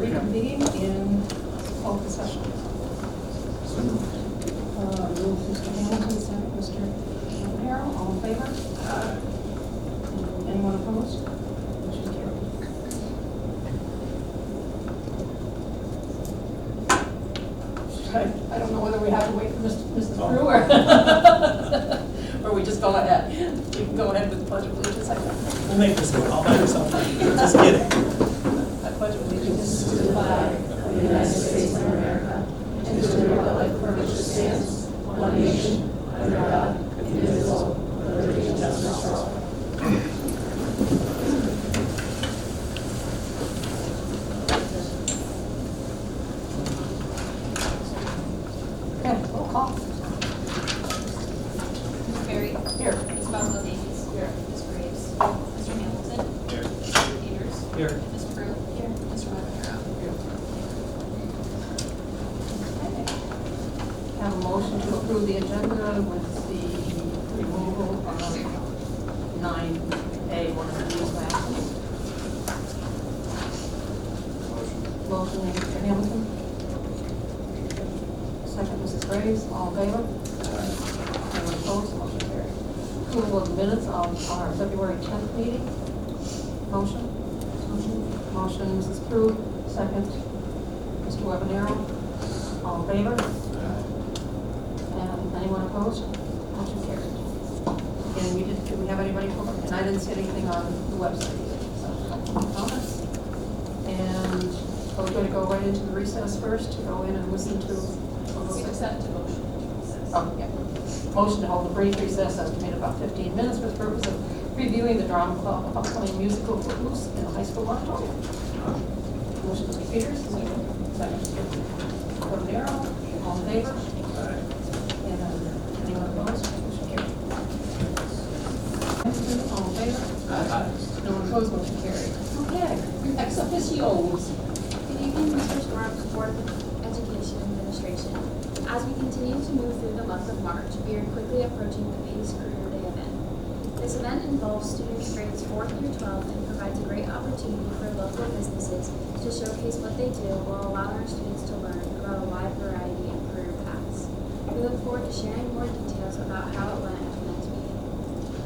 reconvene in open session. Move Mr. Hamilton, second Mr. Harrell, all in favor? Anyone opposed? Motion carried. I don't know whether we have to wait for Mrs. Brew or we just go ahead. We can go ahead with the Pledge of Allegiance. We'll make this one all by yourself. Just kidding. I pledge allegiance to the flag of the United States of America and to the republic for which it stands, one nation, under God, indivisible, with liberty and justice for all. Okay, roll call. Ms. Berry? Here. Ms. Boswell Davies? Here. Ms. Graves? Mr. Hamilton? Here. Mr. Peters? Here. Ms. Brew? Here. Mr. Weatherford? Have a motion to approve the agenda with the removal of 9A, one of the leaves of absence. Motion, Mr. Hamilton. Second, Mrs. Graves, all in favor? Anyone opposed? Motion carried. Approval of the minutes of our February 10th meeting. Motion? Motion, Mrs. Prue, second, Mr. Webanero, all in favor? And anyone opposed? Motion carried. And did we have anybody from, and I didn't see anything on the website either, so, comments? And are we going to go right into the recess first, to go in and listen to? We just have to motion. Oh, yeah. Motion to hold a brief recess estimated about 15 minutes for the purpose of reviewing the drama club upcoming musical Footloose in the high school auditorium. Motion, Mr. Peters. Second, Mr. Cordero. All in favor? And anyone opposed? Motion carried. All in favor? No one opposed? Motion carried. Okay. Ex officios. Good evening, Mr. Storm, Board of Education Administration. As we continue to move through the month of March, we are quickly approaching the PACE Career Day event. This event involves students grades 4 through 12 and provides a great opportunity for local businesses to showcase what they do while allowing our students to learn about a wide variety of career paths. We look forward to sharing more details about how it went at tonight's meeting.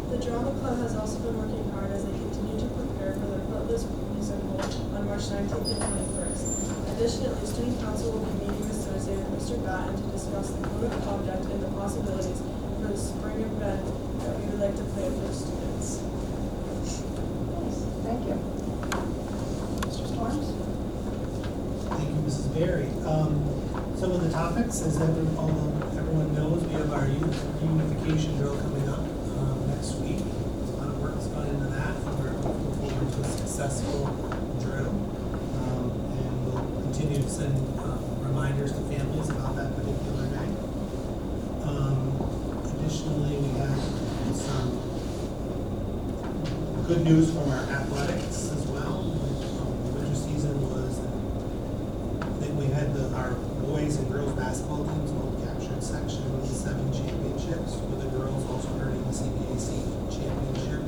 The Drama Club has also been working hard as they continue to prepare for their Footloose musical on March 19th and 21st. Additionally, Student Council will be meeting this Thursday with Mr. Batten to discuss the code of conduct and the possibilities for the spring event that we would like to plan for the students. Nice. Thank you. Mr. Storms? Thank you, Mrs. Berry. Some of the topics, as everyone knows, we have our youth unification drill coming up next week. A lot of work has gone into that. We're looking forward to a successful drill. And we'll continue to send reminders to families about that particular day. Additionally, we have some good news from our athletics as well. The winter season was, I think we had our boys and girls basketball teams both captured Section 7 championships, with the girls also earning the CBAC championship.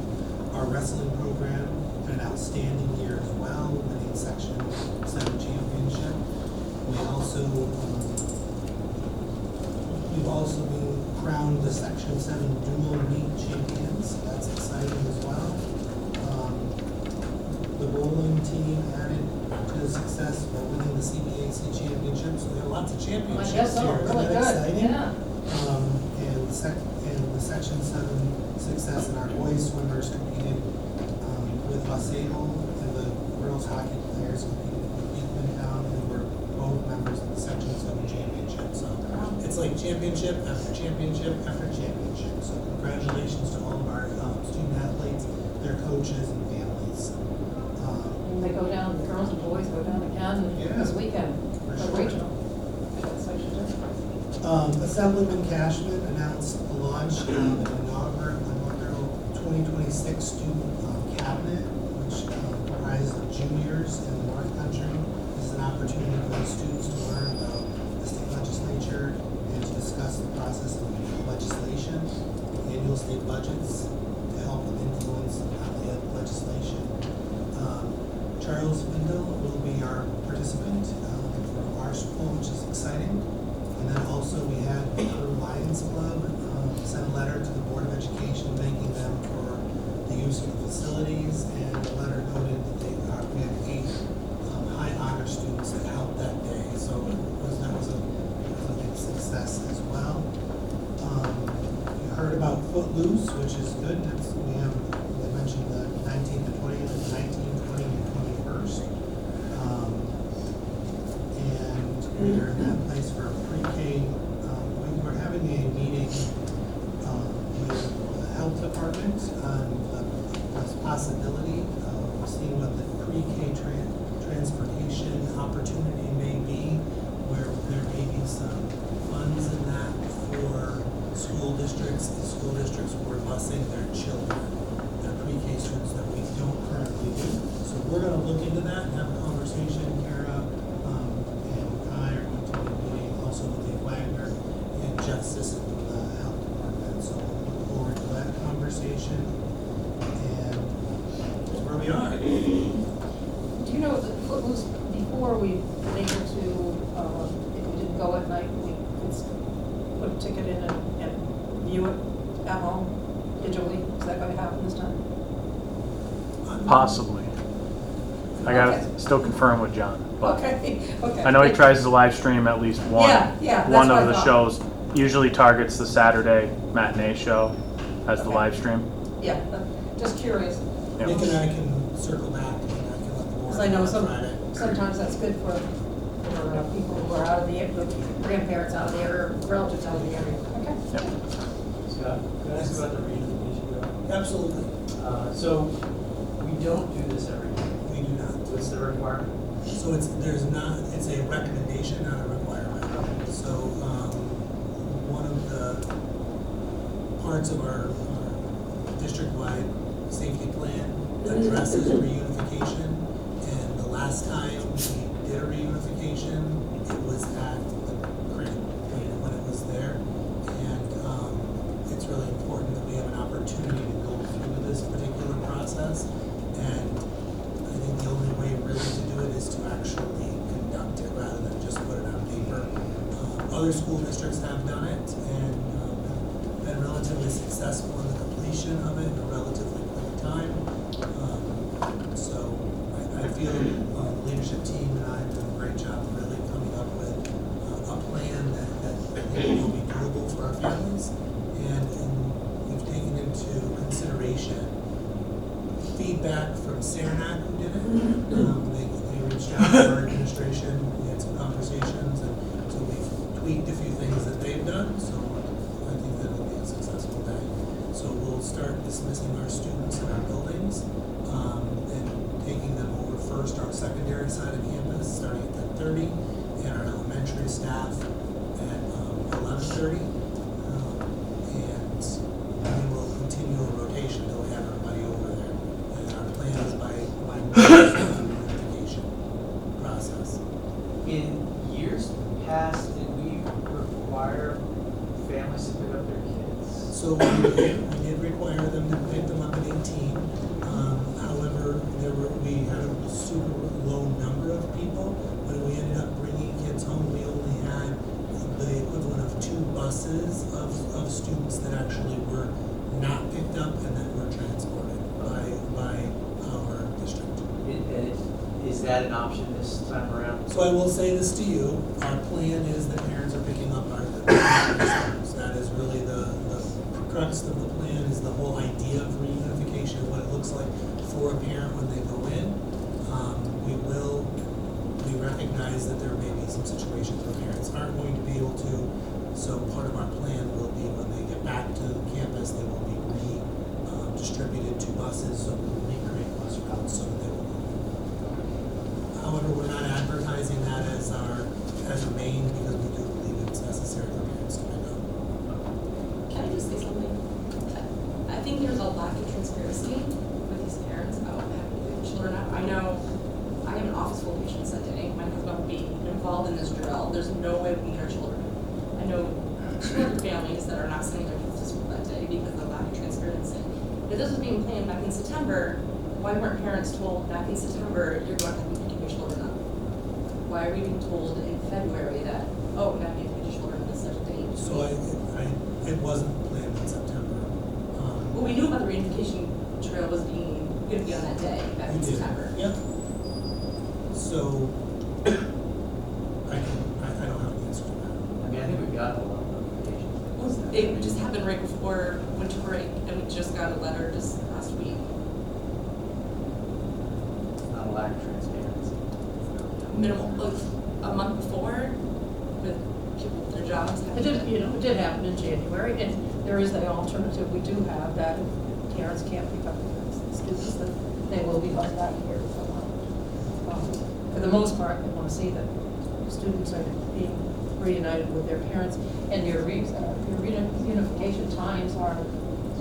Our wrestling program had an outstanding year as well, winning Section 7 championship. We've also been crowned the Section 7 dual meet champions. That's exciting as well. The bowling team added to the success by winning the CBAC championship. So we have lots of championships I guess so. here. Really Isn't that good. exciting? Yeah. And the Section 7 success, and our boys swimmers competed with Wasable, and the girls hockey players competed with Beekman Town, and were both members of the Section 7 championship. So it's like championship after championship after championship. So congratulations to all of our student athletes, their coaches, and families. And they go down, the girls and boys go down again this weekend for sure. regional. That's what you do. Assemblyman Cashman announced the launch of an inaugural 2026 student cabinet, which comprises of juniors in the North Country. This is an opportunity for the students to learn about the state legislature and to discuss the process of legislation, annual state budgets, to help them influence the legislation. Charles Windle will be our participant school, which is exciting. And then also we had the Peru Lions Club send a letter to the Board of Education thanking them for the use of the facilities, and the letter noted that we had 8 high honor students that helped that day. So that was a big success as well. You heard about Footloose, which is good. They mentioned the 19th and 20th, and 19th, 20th, and 21st. And we are in that place for pre-K. We were having a meeting with the health department on the possibility of seeing what the pre-K transportation opportunity may be, where there may be some funds in that for school districts. The school districts were busing their children, their pre-K students, that we don't currently do. So we're going to look into that and have a conversation. Kara and I are going to be meeting also with Dave Wagner and Jeff Sisson from the health department. So we'll look forward to that conversation. And that's where we are. Do you know that Footloose, before we've been able to, if we didn't go at night, we could put a ticket in and view it at home digitally? Is that going to happen this time? Possibly. I got Okay. to still confirm with John. But Okay, okay. I know he tries to live stream at least one. Yeah, that's one what of I the thought. shows. Usually targets the Saturday matinee show as the Okay. live stream. Yeah, just curious, Yep. Nick and I can circle back and I can let the board because I know on Friday. sometimes that's good for people who are out of the area, grandparents out of the area, or relatives out of the area. Okay. Yep. Scott, can I ask about the reunification bill? Absolutely. So we don't do this every year. We do not. What's the requirement? So it's a recommendation, not a requirement. So, one of the parts of our district-wide safety plan addresses reunification. And the last time we did a reunification, it was at the creek when it was there. And, it's really important that we have an opportunity to go through this particular process. And I think the only way really to do it is to actually conduct it rather than just put it on paper. Other school districts have done it and been relatively successful in the completion of it in a relatively quick time. So I feel the leadership team and I have done a great job of really coming up with a plan that I think will be doable for our families. And we've taken into consideration feedback from Saranac, who did it. They reached out to our administration, we had some conversations, and so we've tweaked a few things that they've done, so I think that'll be a successful day. So we'll start dismissing our students in our buildings, and taking them over first, our secondary side of campus, starting at 10:30, and our elementary staff at 11:30. And we will continue a rotation until we have everybody over there. And our plan is by notification process. In years past, did we require families to pick up their kids? So we did require them to pick them up at 18. However, we had a super low number of people. When we ended up bringing kids home, we only had the equivalent of 2 buses of students that actually were not picked up and that were transported by our district. Is that an option this time around? So I will say this to you, our plan is that parents are picking up our students. That is really the crux of the plan, is the whole idea of reunification, what it looks like for a parent when they go in. We recognize that there may be some situations where parents aren't going to be able to, so part of our plan will be when they get back to campus, they will be distributed to buses, so we will recreate bus routes so that they will move. However, we're not advertising that as a main, because we do believe it's necessary for parents to pick up. Can I just say something? I think there's a lack of transparency with these parents about having their children up. I know I have an office full of patients that day. My husband will be involved in this drill. There's no way we can get our children. I know 200 families that are not sending their kids to school that day because of the lack of transparency. If this was being planned back in September, why weren't parents told back in September, you're going to have to pick your children up? Why why are we being told in February that, oh, we're gonna be shorter than such a date? So it wasn't planned in September. Well, we knew about the reunification trail was gonna be on that day, back in We did. September. Yep. So, I don't have an answer to that. I mean, I think we got a lot of notifications. It just happened right before winter break, and we just got a letter just last week. It's not a lack of transparency. Minimal, like, a month before, with people with their jobs. It did, it did happen in January, and there is the alternative, we do have that if parents can't pick up the students, that they will be coming back here. For the most part, they want to see that students are being reunited with their parents, and your reunification times are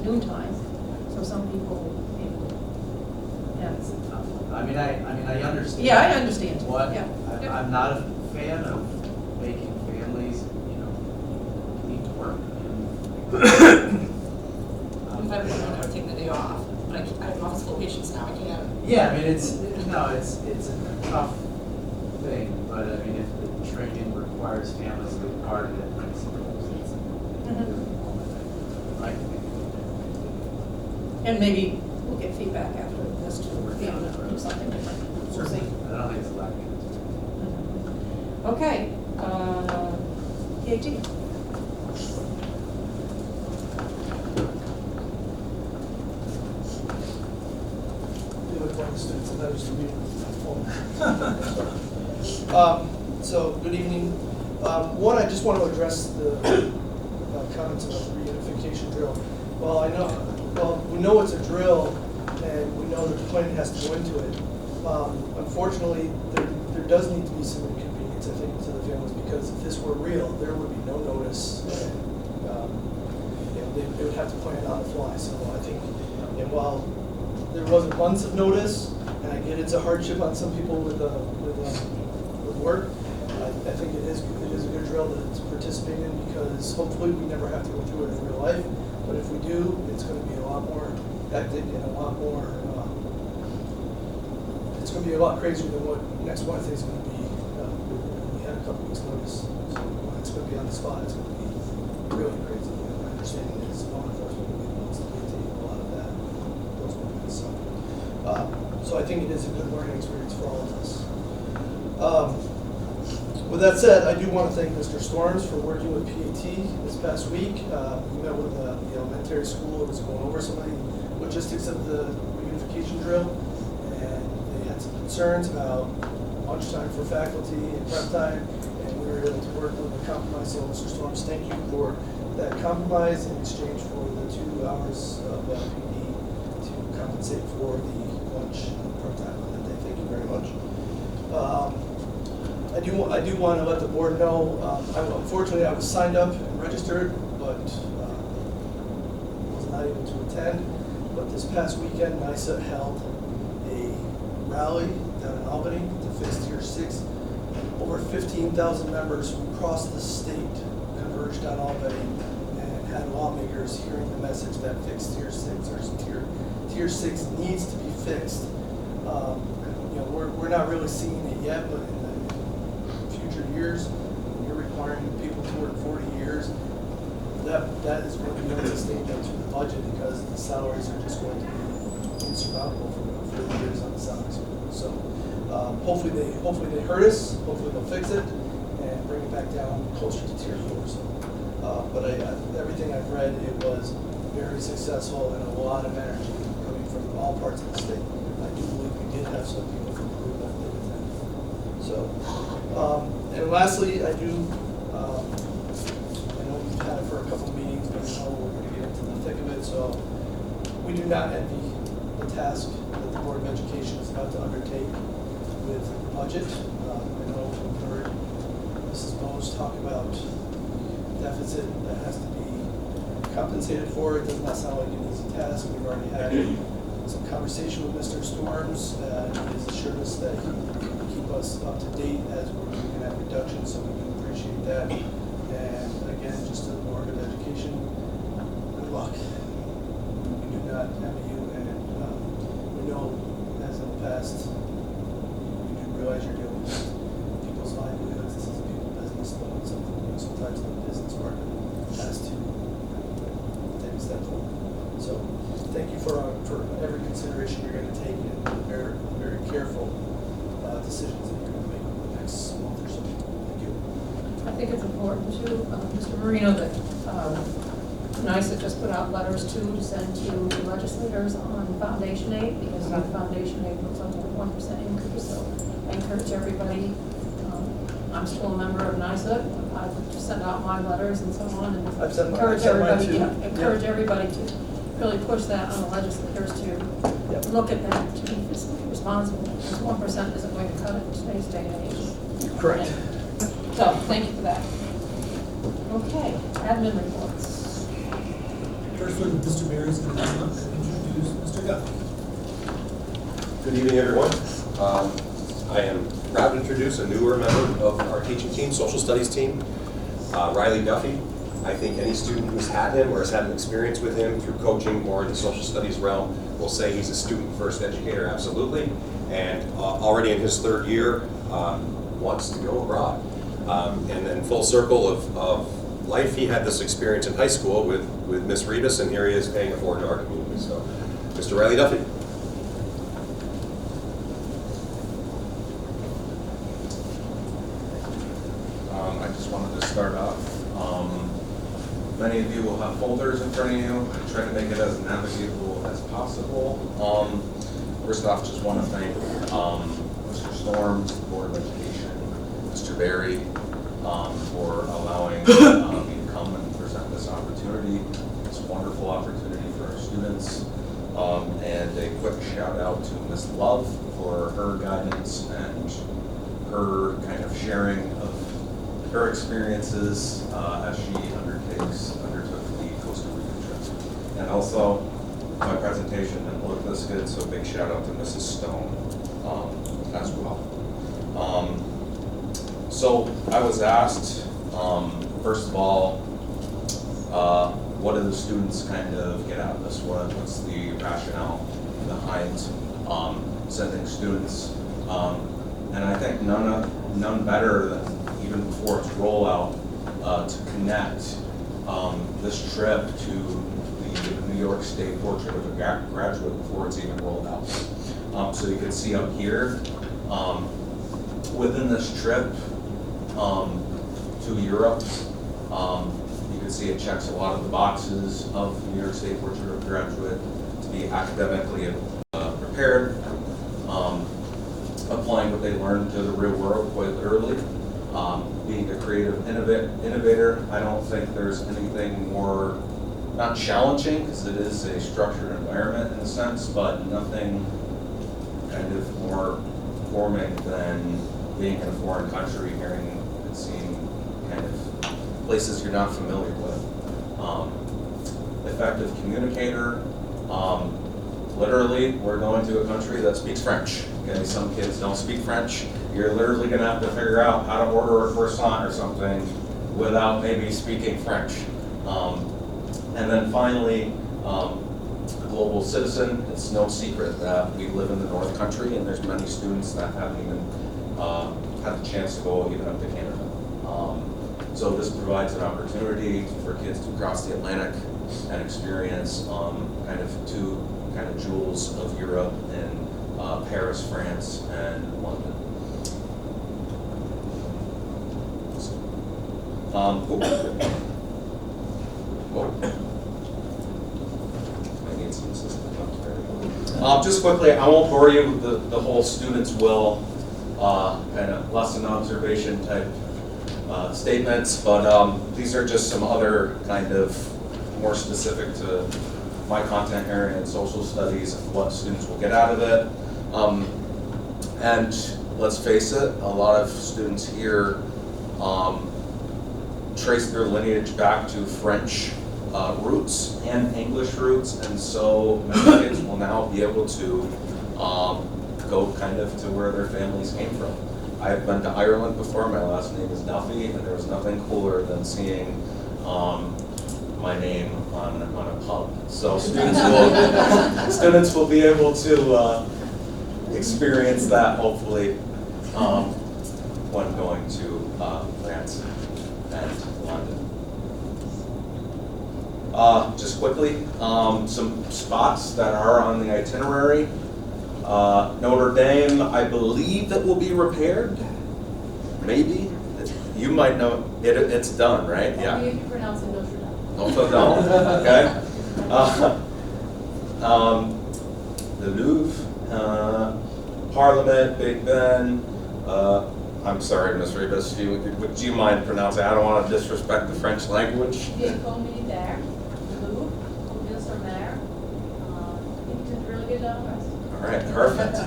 noon time, so some people, yeah. It's tough. I mean, I understand. Yeah, I understand. What, Yeah. I'm not a fan of making families, need to work. I'm fine with never taking the day off, but I have office full patients now, I can't. Yeah, I mean, it's a tough thing, but I mean, if the training requires families to be part of it, I suppose it's. I think. And maybe we'll get feedback after this to be able to do something different. We'll see. I don't think it's a lack of transparency. Okay, PAT. You look like the students and others to me. So, good evening. One, I just want to address the comments about the reunification drill. We know it's a drill, and we know that the planning has to go into it. Unfortunately, there does need to be some inconvenience, I think, to the families, because if this were real, there would be no notice, and they would have to plan it on the fly. So I think, and while there wasn't months of notice, and I get it's a hardship on some people with work, I think it is a good drill that it's participating in, because hopefully we never have to go through it in real life. But if we do, it's going to be a lot more hectic and a lot more. It's going to be a lot crazier than what next Wednesday is going to be. We had a couple weeks' notice, so when it's going to be on the spot, it's going to be really crazy. And my understanding is law enforcement will be the ones that can take a lot of those movements. So I think it is a good learning experience for all of us. With that said, I do want to thank Mr. Storms for working with PAT this past week. We met with the elementary school. It was going over some of the logistics of the reunification drill, and they had some concerns about lunchtime for faculty and prep time, and we were able to work with a compromise. So, Mr. Storms, thank you for that compromise in exchange for the 2 hours of PD to compensate for the lunch prep time on that day. Thank you very much. I do want to let the board know, unfortunately I was signed up and registered, but was not able to attend. But this past weekend, NISA held a rally down in Albany to fix Tier 6. Over 15,000 members from across the state converged on Albany and had lawmakers hearing the message that fixed Tier 6 or Tier 6 needs to be fixed. We're not really seeing it yet, but in the future years, when you're requiring people to work 40 years, that is going to be unsustainable through the budget, because the salaries are just going to be insurmountable for 40 years on the salaries. So hopefully they heard us. Hopefully they'll fix it and bring it back down closer to Tier 4. So, but everything I've read, it was very successful and a lot of energy coming from all parts of the state. I do believe we did have some people from Peru that did attend. So, and lastly, I know we've had it for a couple of meetings, but I know we're going to get into the thick of it. So we do not envy the task that the Board of Education is about to undertake with the budget. I know we've heard Mrs. Bose talk about deficit that has to be compensated for. It does not sound like an easy task. We've already had some conversation with Mr. Storms. He has assured us that he will keep us up to date as we're looking at reductions, so we do appreciate that. And again, just to the Board of Education, good luck. We do not envy you, and we know, as in the past, you do realize you're dealing with people's consideration you're going to take and very, very careful decisions that you're going to make over the next month or so. Thank you. I think it's important too, Mr. Marino, that NICET just put out letters too to send to legislators on foundation aid, because that foundation aid looks like a 1% increase, so I encourage everybody, I'm still a member of NICET, I've just sent out my letters and so on, and I've sent mine encourage too. everybody, encourage everybody to really push that on the legislators to Yep. look at that, to be fiscally responsible, because 1% isn't going to cut it in today's day and age. Correct. So, thank you for that. Okay, admin reports. First one, Mr. Barry's going to come up and introduce Mr. Duffy. Good evening, everyone. I am proud to introduce a newer member of our teaching team, social studies team, Riley Duffy. I think any student who's had him or has had an experience with him through coaching or in the social studies realm will say he's a student-first educator, absolutely. And already in his third year, wants to go abroad. And then full circle of life, he had this experience in high school with Miss Rebus, and here he is paying it forward to our community. So, Mr. Riley Duffy. I just wanted to start off. Many of you will have folders in front of you. I try to make it as navigatable as possible. First off, just want to thank Mr. Storms, the Board of Education, Mr. Berry, for allowing me to come and present this opportunity. It's a wonderful opportunity for our students. And a quick shout out to Ms. Love for her guidance and her kind of sharing of her experiences as she undertook the Costa Rica trip. And also, my presentation didn't look this good, so big shout out to Mrs. Stone as well. So I was asked, first of all, what do the students kind of get out of this? What's the rationale behind sending students? And I think none better than even before its rollout to connect this trip to the New York State Portrait of a Graduate before it's even rolled out. So you can see up here, within this trip to Europe, you can see it checks a lot of the boxes of the New York State Portrait of a Graduate to be academically prepared, applying what they learned to the real world quite literally. Being a creative innovator, I don't think there's anything more, not challenging, because it is a structured environment in a sense, but nothing kind of more forming than being in a foreign country, hearing and seeing kind of places you're not familiar with. Effective communicator, literally, we're going to a country that speaks French. Okay, some kids don't speak French. You're literally going to have to figure out how to order a croissant or something without maybe speaking French. And then finally, global citizen. It's no secret that we live in the North Country, and there's many students that haven't even had the chance to go even up to Canada. So this provides an opportunity for kids to cross the Atlantic and experience kind of two kind of jewels of Europe in Paris, France, and London. I need some assistance. Just quickly, I won't bore you with the whole students will kind of lesson observation type statements, but these are just some other kind of more specific to my content area in social studies and what students will get out of it. And let's face it, a lot of students here trace their lineage back to French roots and English roots, and so many kids will now be able to go kind of to where their families came from. I've been to Ireland before, my last name is Duffy, and there was nothing cooler than seeing my name on a pub. So students will be able to experience that hopefully when going to France and London. Just quickly, some spots that are on the itinerary. Notre Dame, I believe that will be repaired, maybe. You might know, it's done, right? Yeah. Only if you pronounce it Notre Dame. Notre Dame, okay. The Louvre, Parliament, Big Ben. I'm sorry, Ms. Rebus, would you mind pronouncing? I don't want to disrespect the French language. Vehicle militaire, the Louvre, Ville-sur-Mer. I think you did a really good job, guys. All right, perfect.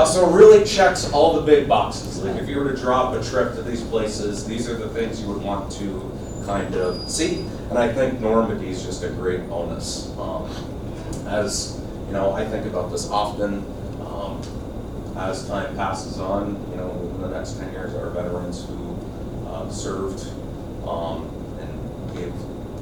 So it really checks all the big boxes. Like if you were to drop a trip to these places, these are the things you would want to kind of see. And I think Normandy is just a great bonus. As you know, I think about this often. As time passes on, you know, in the next 10 years, our veterans who served and gave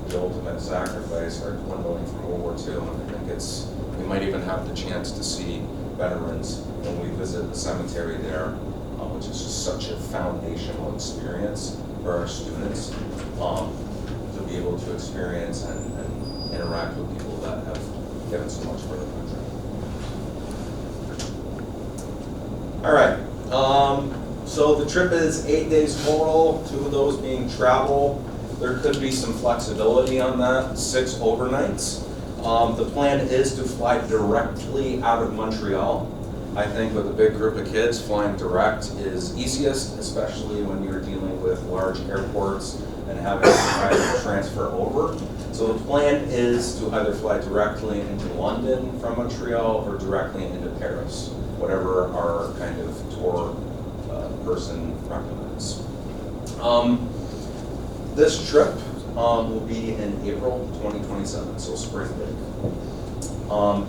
the ultimate sacrifice are dwindling from World War II. And I think we might even have the chance to see veterans when we visit the cemetery there, which is just such a foundational experience for our students to be able to experience and interact with people that have given so much for the country. All right, so the trip is 8 days total, 2 of those being travel. There could be some flexibility on that, 6 overnights. The plan is to fly directly out of Montreal. I think with a big group of kids, flying direct is easiest, especially when you're dealing with large airports and having to try to transfer over. So the plan is to either fly directly into London from Montreal or directly into Paris, whatever our kind of tour person recommends. This trip will be in April 2027, so spring break.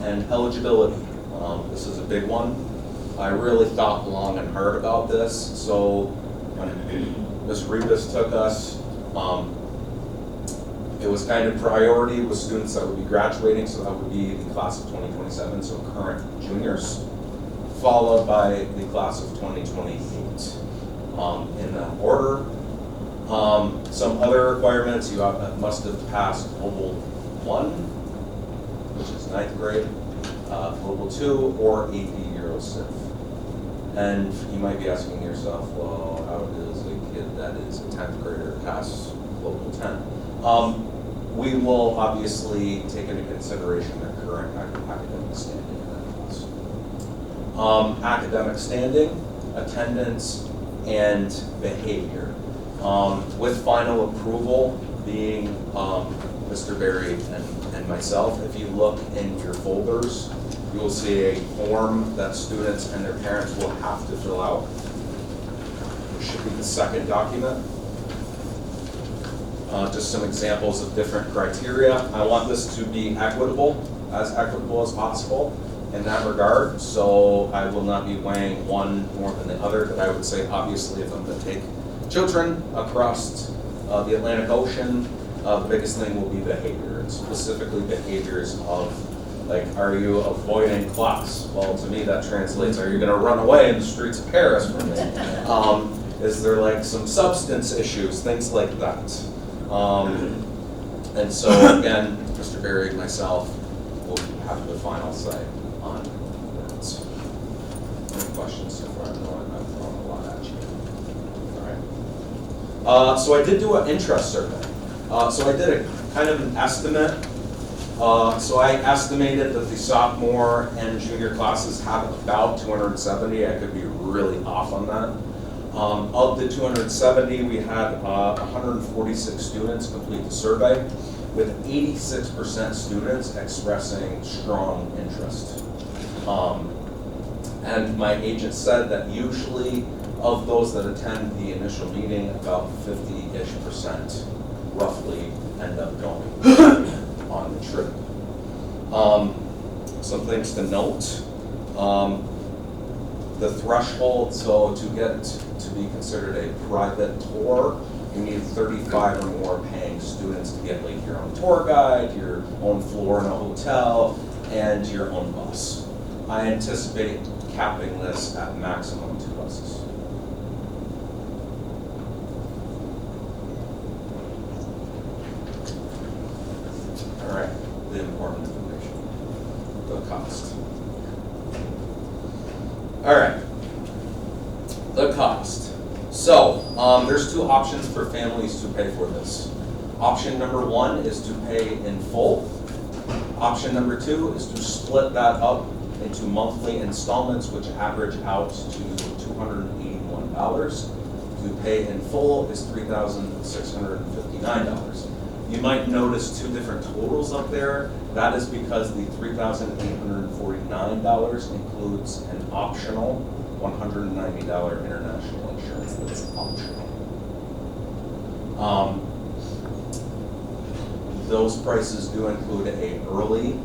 And eligibility, this is a big one. I really thought long and hard about this, so when Ms. Rebus took us, it was kind of priority with students that would be graduating, so that would be the class of 2027, so current juniors, followed by the class of 2028. In that order. Some other requirements, you must have passed Global 1, which is 9th grade, Global 2, or AP EuroCiv. And you might be asking yourself, well, how does a kid that is a 10th grader pass Global 10? We will obviously take into consideration their current academic standing in that class. Academic standing, attendance, and behavior. With final approval being Mr. Berry and myself, if you look in your folders, you will see a form that students and their parents will have to fill out, which should be the second document. Just some examples of different criteria. I want this to be equitable as possible in that regard, so I will not be weighing one more than the other, but I would say obviously if I'm going to take children across the Atlantic Ocean, the biggest thing will be behavior, and specifically behaviors of, like, are you avoiding class? Well, to me that translates, are you going to run away in the streets of Paris from me? Is there like some substance issues, things like that? And so again, Mr. Berry and myself will have the final say on that. Any questions so far? No, I've thrown a lot at you. All right. So I did do an interest survey. So I did a kind of an estimate. So I estimated that the sophomore and junior classes have about 270. I could be really off on that. Of the 270, we had 146 students complete the survey, with 86% students expressing strong interest. And my agent said that usually of those that attend the initial meeting, about 50-ish% roughly end up going on the trip. Some things to note. The threshold, so to get to be considered a private tour, you need 35 or more paying students to get like your own tour guide, your own floor in a hotel, and your own bus. I anticipate capping this at maximum 2 buses. All cost. All right, the cost. So there's two options for families to pay for this. Option number one is to pay in full. Option number two is to split that up into monthly installments, which average out to $281. To pay in full is $3,659. You might notice two different totals up there. That is because the $3,849 includes an optional $190 international insurance that's optional. Those prices do include a early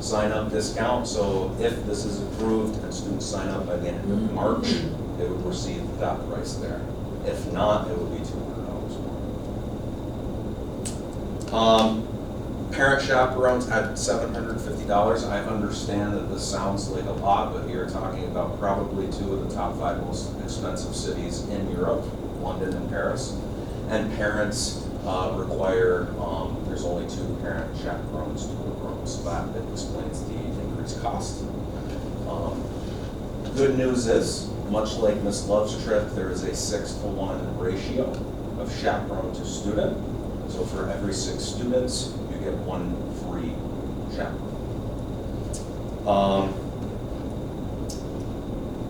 sign-up discount, so if this is approved and students sign up by the end of March, they would receive that price there. If not, it would be $200 more. Parent chaperones at $750. I understand that this sounds like a lot, but you're talking about probably two of the top 5 most expensive cities in Europe, London and Paris. And parents require, there's only 2 parent chaperones to a room, so that explains the increased cost. Good news is, much like Miss Love's trip, there is a 6-to-1 ratio of chaperone to student. So for every 6 students, you get 1 free chaperone.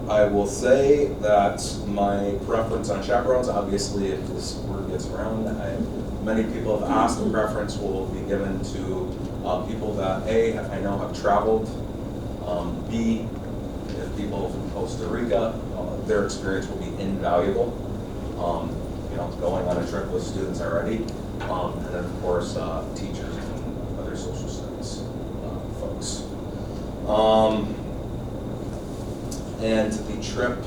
I will say that my preference on chaperones, obviously if this word gets around, many people have asked, the preference will be given to people that A, I know have traveled, B, if people from Costa Rica, their experience will be invaluable. Going on a trip with students already, and then of course teachers and other social studies folks. And the trip,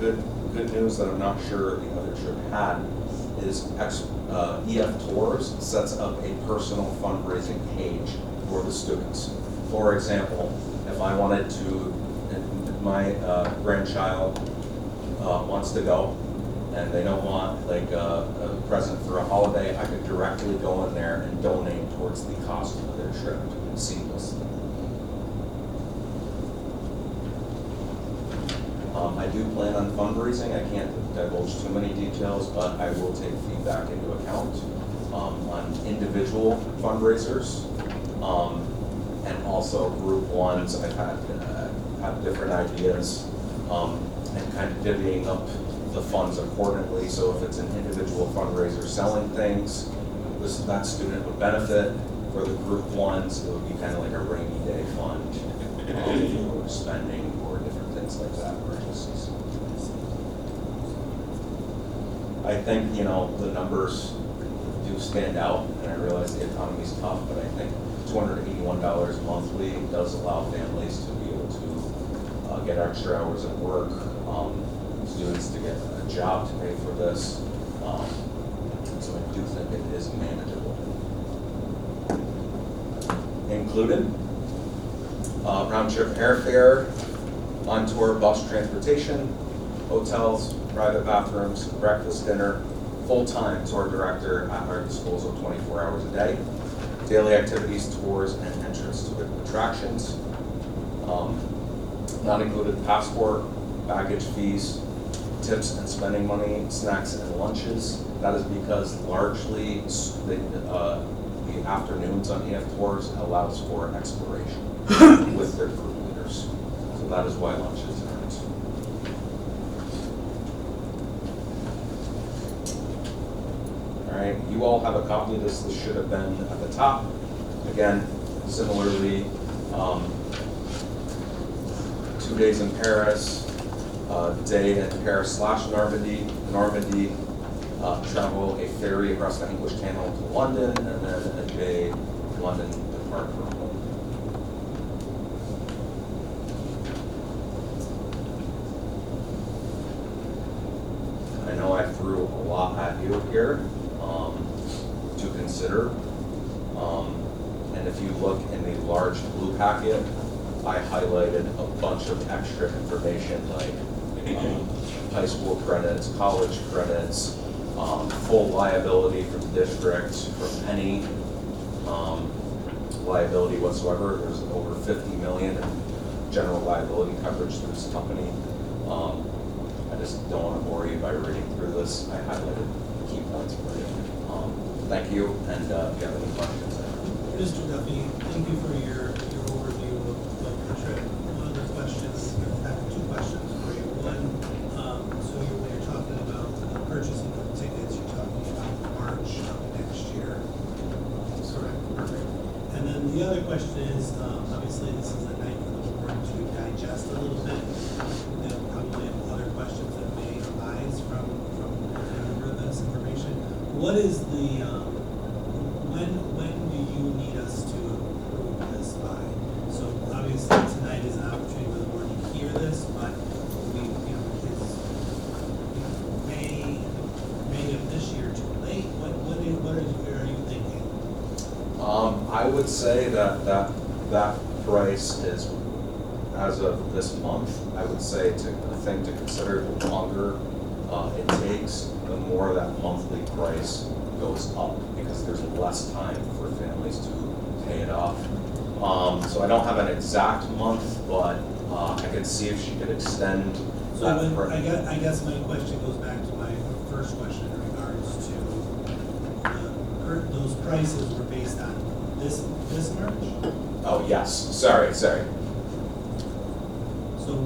good news that I'm not sure the other trip had is EF Tours sets up a personal fundraising page for the students. For example, if I wanted to, if my grandchild wants to go and they don't want like a present for a holiday, I could directly go in there and donate towards the cost of their trip seamlessly. I do plan on fundraising. I can't divulge too many details, but I will take feedback into account on individual fundraisers and also group ones. I've had different ideas and kind of divvying up the funds accordingly. So if it's an individual fundraiser selling things, that student would benefit. For the group ones, it would be kind of like a rainy day fund for spending or different things like that. I think, the numbers do stand out, and I realize the economy's tough, but I think $281 monthly does allow families to be able to get extra hours at work, students to get a job to pay for this. So I do think it is manageable. Included, round trip airfare, on-tour bus transportation, hotels, private bathrooms, breakfast, dinner, full-time tour director at our disposal 24 hours a day, daily activities, tours, and entrance to attractions. Not included passport, baggage fees, tips and spending money, snacks and lunches. That is because largely the afternoons on EF tours allows for exploration with their group leaders. So that is why lunches aren't. All right, you all have a copy of this. This should have been at the top. Again, similarly, 2 days in Paris, day in Paris/Normandy, travel a ferry across the English Channel to London, and then a day London depart for home. I know I threw a lot at you here to consider. And if you look in the large blue packet, I highlighted a bunch of extra information like high school credits, college credits, full liability from the district, from any of liability whatsoever. There's over 50 million in general liability coverage through this company. I just don't want to bore you by reading through this. I highlighted key points for you. Thank you, and if you have any questions. Mr. Duffy, thank you for your overview of the trip. One of the questions, I have two questions for you. One, so when you're talking about purchasing of tickets, you're talking about March of next year. Correct. Perfect. And then the other question is, obviously this is a night for the board to digest a little bit. They'll probably have other questions that may arise from this information. What is the, when do you need us to approve this by? So obviously tonight is an opportunity for the board to hear this, but we, is May of this year too late? What are you thinking? I would say that price is, as of this month, I would say to consider the longer it takes, the more that monthly price goes up, because there's less time for families to pay it off. So I don't have an exact month, but I could see if she could extend So that. when, I guess my question goes back to my first question in regards to those prices were based on this March? Oh, yes, sorry. So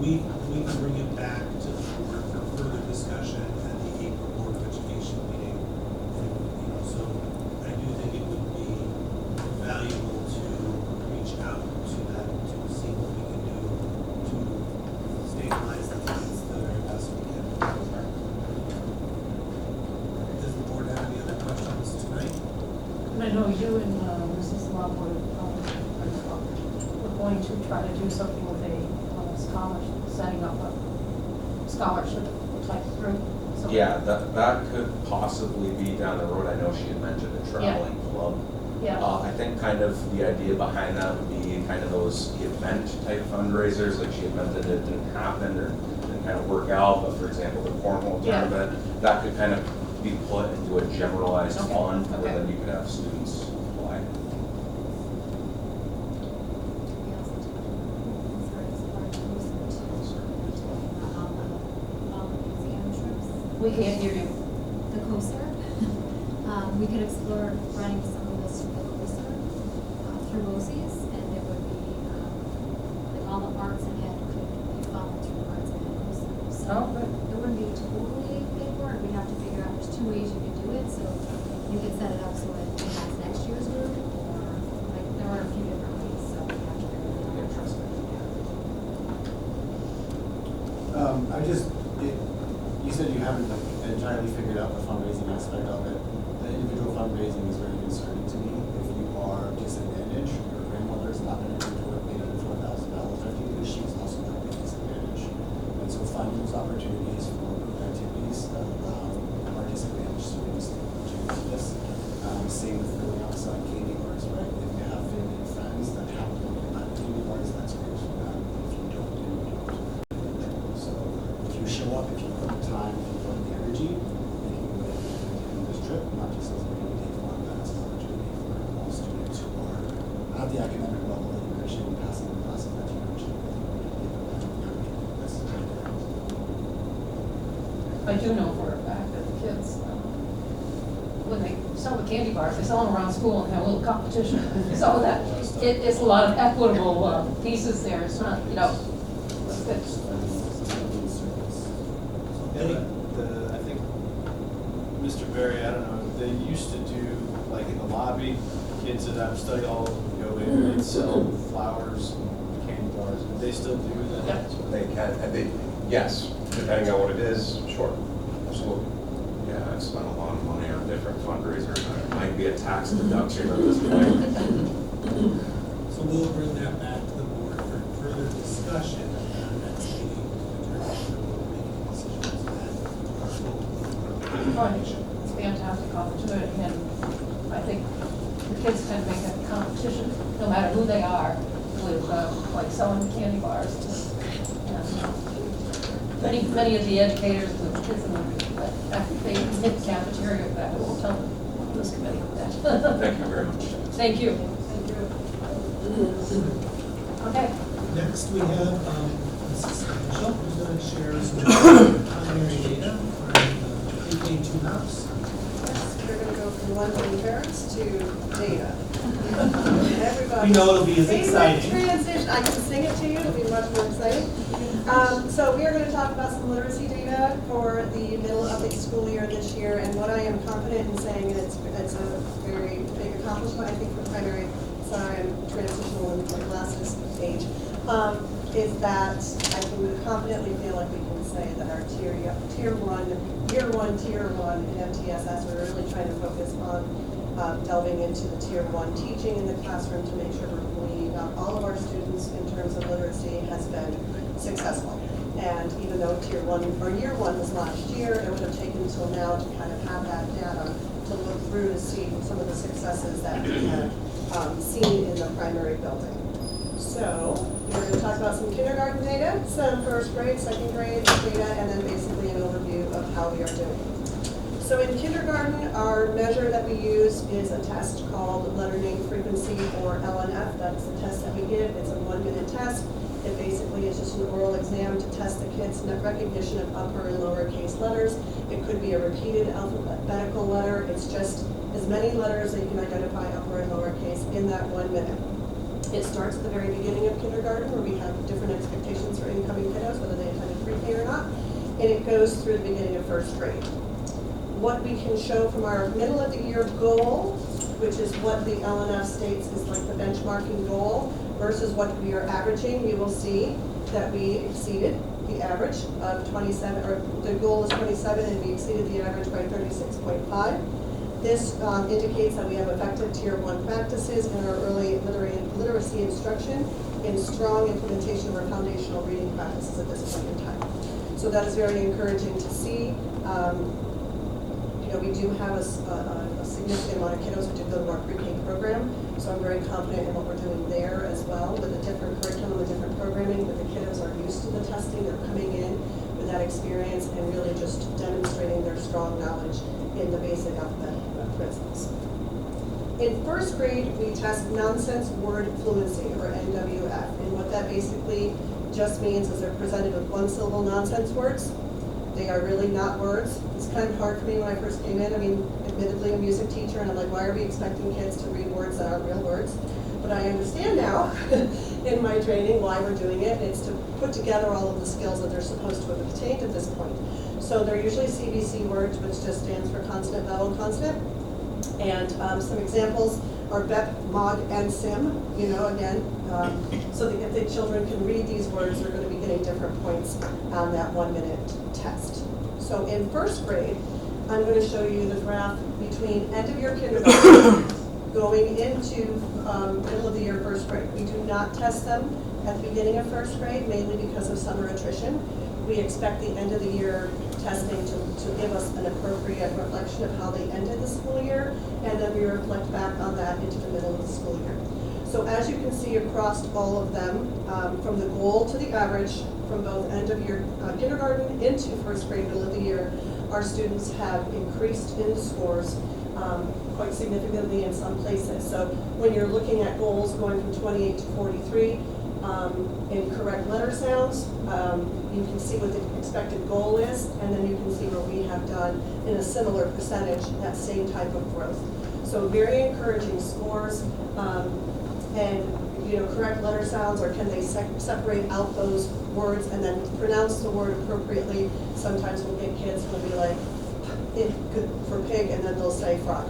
we can bring it back to the board for further discussion at the April Board of Education meeting. And, so I do think it would be valuable to reach out to them to see what we can do to stabilize the funds the very best we can. Does the board have any other questions tonight? And I know you and Mrs. Lockwood are going to try to do something with a scholarship, setting up a scholarship type group. So Yeah, that could possibly be down the road. I know she had mentioned a traveling club. Yeah. I think kind of the idea behind that would be kind of those event type fundraisers, like she had mentioned it didn't happen or didn't kind of work out, but for example, the cornhole Yeah. tournament, that could kind of be put into a generalized Okay. fund, and Okay. then you could have students apply. We also talked about, sorry, as far as research, museum trips. We can't hear you. The coaster. We could explore running some of this through the coaster, through Rosie's, and it would be, like all the arts and ed could be followed through arts and ed coaster. So Oh, good. it wouldn't be totally paid for, we'd have to figure out, there's two ways you could do it, so you could set it up so it has next year's group, or, like, there are a few different ways, so we have to figure it out. Interesting. You said you haven't like entirely figured out the fundraising aspect of it. The individual fundraising is very concerning to me. If you are disadvantaged, your grandmother is not going to do it paying $4,000 after you, she's also going to be disadvantaged. And so finding those opportunities for group activities that allow our disadvantaged students to do this. Same with going outside candy bars, right? If you have family and friends that have going out candy bars, that's great for them. If you don't, then you don't. So if you show up, if you put the time, if you put the energy, making it in this trip, not just as a take one, but as an opportunity for all students who are at the academic level that you mentioned, passing the classes that you mentioned. I do know for a fact that the kids, when they sell the candy bars, they sell them around school and have a little competition. So that, it's a lot of equitable pieces there. It's not, it's good. I think, Mr. Berry, I don't know, they used to do, like in the lobby, kids that have study all go in and sell flowers, candy bars. Do they still do that? Yep. They can, yes, depending on what it is, sure, absolutely. Yeah, I've spent a lot of money on different fundraisers. It might be a tax deduction at this point. So we'll bring that back to the board for further discussion at our next meeting to determine whether we'll make any decisions then. It's a fantastic opportunity, and I think the kids can make a competition, no matter who they are, with like selling candy bars. And many of the educators, the kids in they hit the cafeteria back, we'll tell this committee that. Thank you very much. Thank you. Thank you. Okay. Next, we have Mrs. Michelle, who's going to share some primary data for pre-K2 maps. We're going to go from London parents to data. Everybody. We know it'll be as exciting. Transition. I can sing it to you. It'll be much more exciting. So we are going to talk about some literacy data for the middle of the school year this year, and what I am confident in saying, and it's a very big accomplishment, I think, for primary. Sorry, I'm transitional in my glasses age. Is that I can confidently feel like we can say that our year one, tier one in MTSS, we're really trying to focus on delving into the tier one teaching in the classroom to make sure we're gleaning out all of our students in terms of literacy has been successful. And even though tier one or year one was last year, it would have taken until now to kind of have that data to look through to see some of the successes that we have seen in the primary building. So we're going to talk about some kindergarten data, some first grade, second grade data, and then basically an overview of how we are doing. So in kindergarten, our measure that we use is a test called letter name frequency, or LNF. That's the test that we give. It's a 1-minute test. It basically is just an oral exam to test the kids' recognition of upper and lowercase letters. It could be a repeated alphabetical letter. It's just as many letters that you can identify upper and lowercase in that 1 minute. It starts at the very beginning of kindergarten, where we have different expectations for incoming kiddos, whether they attended pre-K or not, and it goes through the beginning of first grade. What we can show from our middle of the year goal, which is what the LNF states is like the benchmarking goal, versus what we are averaging, you will see that we exceeded the average of 27, or the goal is 27, and we exceeded the average by 36.5. This indicates that we have effective tier one practices in our early literacy instruction and strong implementation of our foundational reading practices at this point in time. So that is very encouraging to see. We do have a significant amount of kiddos who do go to our pre-K program, so I'm very confident in what we're doing there as well with the different curriculum, the different programming, but the kiddos are used to the testing. They're coming in with that experience and really just demonstrating their strong knowledge in the basic alphabet principles. In first grade, we test nonsense word fluency, or NWF, and what that basically just means is they're presented with one-syllable nonsense words. They are really not words. It's kind of hard for me when I first came in. I mean, admittedly, I'm a music teacher, and I'm like, why are we expecting kids to read words that aren't real words? But I understand now in my training why we're doing it. It's to put together all of the skills that they're supposed to have obtained at this point. So they're usually CVC words, which just stands for consonant, vowel, consonant. And some examples are BEP, MOG, and SIM, again. So that if the children can read these words, they're going to be getting different points on that 1 minute test. So in first grade, I'm going to show you the graph between end of year kindergarten going into middle of the year first grade. We do not test them at the beginning of first grade, mainly because of summer attrition. We expect the end of the year testing to give us an appropriate reflection of how they ended the school year, and then we reflect back on that into the middle of the school year. So as you can see across all of them, from the goal to the average, from both end of year kindergarten into first grade, middle of the year, our students have increased in scores quite significantly in some places. So when you're looking at goals going from 28 to 43, in correct letter sounds, you can see what the expected goal is, and then you can see what we have done in a similar percentage, that same type of growth. So very encouraging scores, and correct letter sounds, or can they separate out those words and then pronounce the word appropriately. Sometimes we'll get kids who will be like, for pig, and then they'll say frog.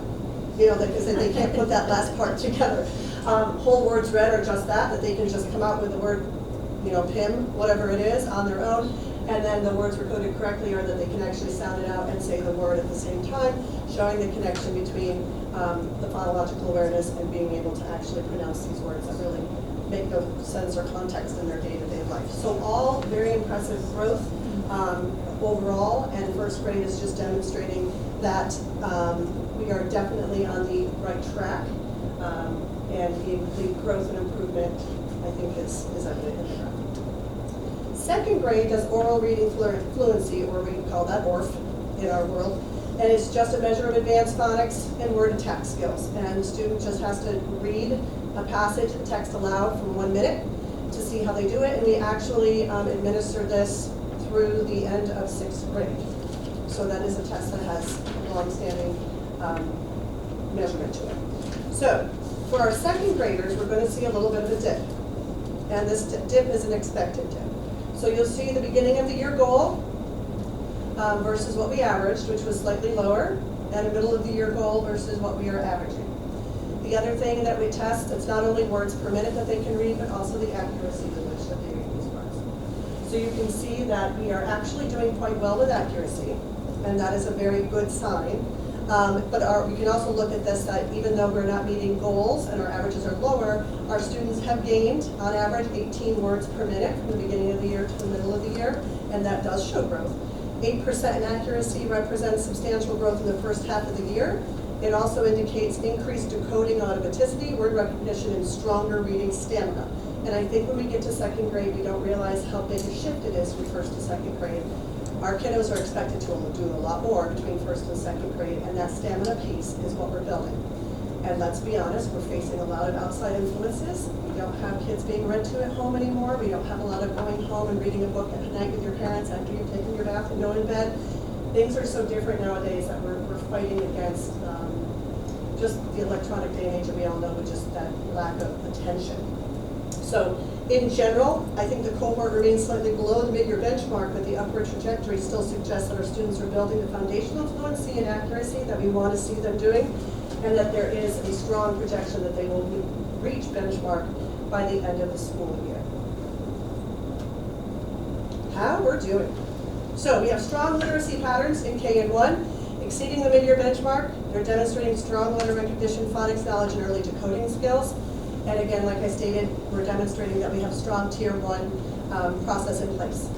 Because they can't put that last part together. Whole words read are just that they can just come out with the word, PIM, whatever it is, on their own, and then the words were coded correctly, or that they can actually sound it out and say the word at the same time, showing the connection between the phonological awareness and being able to actually pronounce these words that really make no sense or context in their day-to-day life. So all very impressive growth overall, and first grade is just demonstrating that we are definitely on the right track, and the growth and improvement, I think, is evident in the graph. Second grade does oral reading fluency, or we call that ORF in our world. And it's just a measure of advanced phonics and word and text skills. And the student just has to read a passage, text aloud for 1 minute to see how they do it. And we actually administer this through the end of 6th grade. So that is a test that has a long-standing measurement to it. So for our 2nd graders, we're going to see a little bit of a dip. And this dip is an expected dip. So you'll see the beginning of the year goal versus what we averaged, which was slightly lower, and a middle of the year goal versus what we are averaging. The other thing that we test, it's not only words per minute that they can read, but also the accuracy with which that they read these words. So you can see that we are actually doing quite well with accuracy, and that is a very good sign. But we can also look at this, that even though we're not meeting goals and our averages are lower, our students have gained, on average, 18 words per minute from the beginning of the year to the middle of the year, and that does show growth. 8% in accuracy represents substantial growth in the first half of the year. It also indicates increased decoding automaticity, word recognition, and stronger reading stamina. And I think when we get to 2nd grade, we don't realize how big a shift it is from 1st to 2nd grade. Our kiddos are expected to do a lot more between 1st and 2nd grade, and that stamina piece is what we're building. And let's be honest, we're facing a lot of outside influences. We don't have kids being read to at home anymore. We don't have a lot of going home and reading a book at night with your parents after you've taken your bath and going to bed. Things are so different nowadays that we're fighting against just the electronic day and age that we all know, with just that lack of attention. So in general, I think the cohort remains slightly below the mid-year benchmark, but the upward trajectory still suggests that our students are building the foundational fluency and accuracy that we want to see them doing, and that there is a strong projection that they will reach benchmark by the end of the school year. How we're doing. So we have strong literacy patterns in K and 1, exceeding the mid-year benchmark. They're demonstrating strong letter recognition, phonics knowledge, and early decoding skills. And again, like I stated, we're demonstrating that we have strong Tier 1 process in place.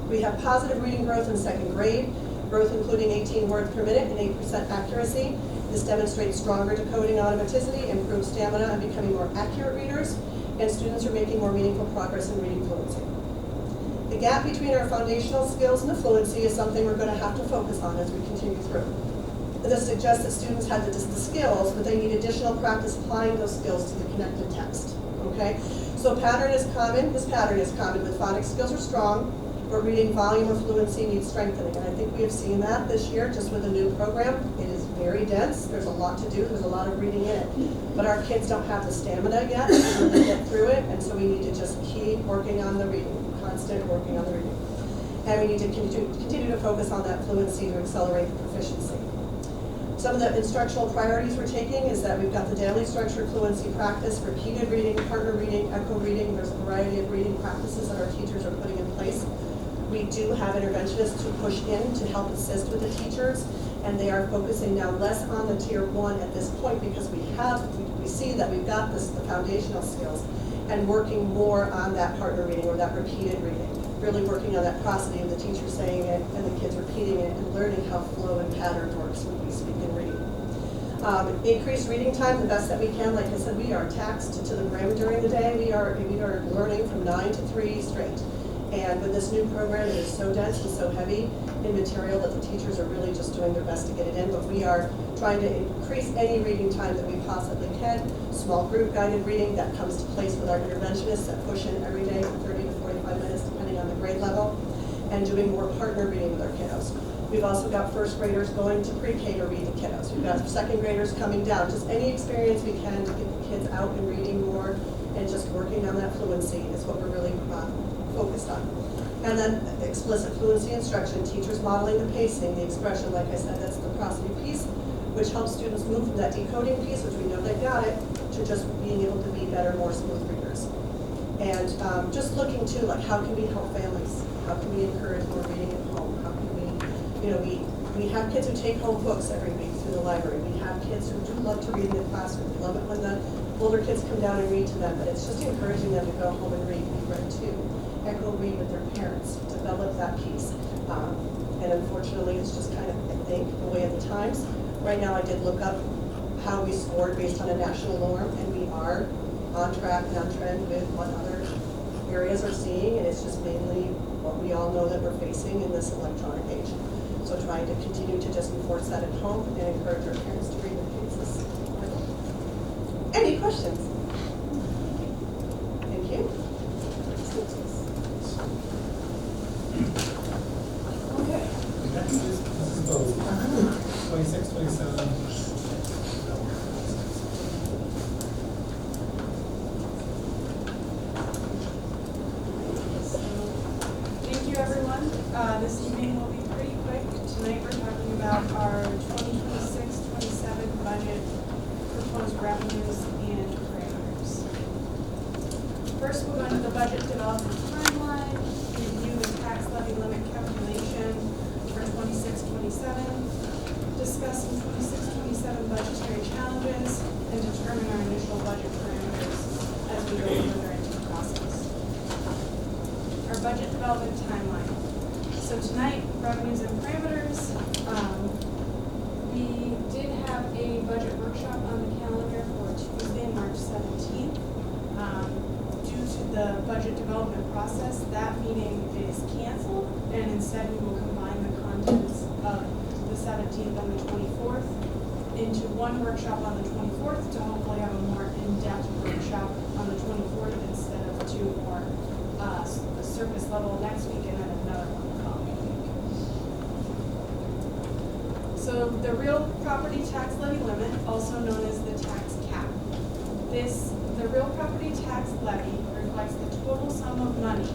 We have positive reading growth in 2nd grade, growth including 18 words per minute and 8% accuracy. This demonstrates stronger decoding automaticity, improved stamina, and becoming more accurate readers, and students are making more meaningful progress in reading fluency. The gap between our foundational skills and the fluency is something we're going to have to focus on as we continue through. This suggests that students have the skills, but they need additional practice applying those skills to the connected text. Okay? So pattern is common. This pattern is common with phonics skills are strong, but reading volume or fluency needs strengthening. And I think we have seen that this year just with a new program. It is very dense. There's a lot to do. There's a lot of reading in it. But our kids don't have the stamina yet to really get through it, and so we need to just keep working on the reading, constant working on the reading. And we need to continue to focus on that fluency to accelerate the proficiency. Some of the instructional priorities we're taking is that we've got the daily structured fluency practice, repeated reading, partner reading, echo reading. There's a variety of reading practices that our teachers are putting in place. We do have interventionists who push in to help assist with the teachers, and they are focusing now less on the Tier 1 at this point because we see that we've got the foundational skills, and working more on that partner reading or that repeated reading. Really working on that prosody of the teacher saying it and the kids repeating it and learning how flow and pattern works when we speak and read. Increased reading time, the best that we can. Like I said, we are taxed to the brim during the day. We are learning from 9 to 3 straight. And with this new program, it is so dense and so heavy in material that the teachers are really just doing their best to get it in. But we are trying to increase any reading time that we possibly can. Small group guided reading that comes to place with our interventionists that push in every day for 30 to 45 minutes, depending on the grade level, and doing more partner reading with our kiddos. We've also got 1st graders going to pre-K to read the kiddos. We've got 2nd graders coming down. Just any experience we can to get the kids out and reading more and just working on that fluency is what we're really focused on. And then explicit fluency instruction, teachers modeling the pacing, the expression, like I said, that's the prosody piece, which helps students move from that decoding piece, which we know they've got it, to just being able to be better, more smooth readers. And just looking to, like, how can we help families? How can we encourage more reading at home? How can we have kids who take home books every week through the library. We have kids who do love to read in the classroom. We love it when the older kids come down and read to them, but it's just encouraging them to go home and read too. Echo read with their parents, develop that piece. And unfortunately, it's just kind of, I think, the way of the times. Right now, I did look up how we scored based on a national norm, and we are on track and on trend with what other areas are seeing, and it's just mainly what we all know that we're facing in this electronic age. So trying to continue to just enforce that at home and encourage our parents to read their kids this Bible. Any questions? Thank you. Okay. Next is vote. 26, 27. Thank you, everyone. This evening will be pretty quick. Tonight, we're talking about our 2026-27 budget, proposed revenues and parameters. First, we'll go into the budget development timeline, review the tax levy limit calculation for 26-27, discuss some 26-27 budgetary challenges, and determine our initial budget parameters as we go further into the process. Our budget development timeline. So tonight, revenues and parameters. We did have a budget workshop on the calendar for Tuesday, March 17th. Due to the budget development process, that meeting is canceled, and instead we will combine the contents of the 17th and the 24th into one workshop on the 24th to hopefully have a more in-depth workshop on the 24th instead of two more surface level next week and then another one the following week. So the real property tax levy limit, also known as the tax cap. The real property tax levy reflects the total sum of money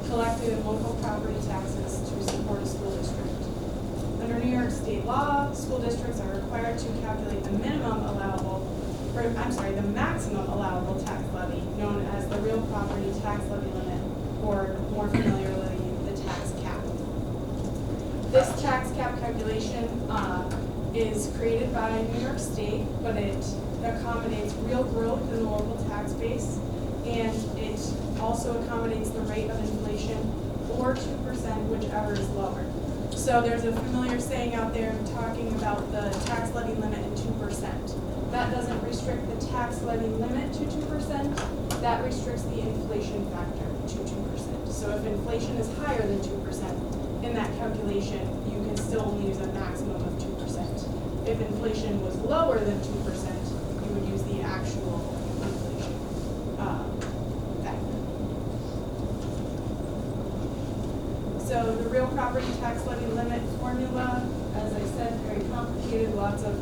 collected in local property taxes to support a school district. Under New York state law, school districts are required to calculate the maximum allowable tax levy, known as the real property tax levy limit, or more familiarly, the tax cap. This tax cap calculation is created by New York State, but it accommodates real growth in the local tax base, and it also accommodates the rate of inflation, or 2%, whichever is lower. So there's a familiar saying out there talking about the tax levy limit and 2%. That doesn't restrict the tax levy limit to 2%, that restricts the inflation factor to 2%. So if inflation is higher than 2% in that calculation, you can still only use a maximum of 2%. If inflation was lower than 2%, you would use the actual inflation factor. So the real property tax levy limit formula, as I said, very complicated, lots of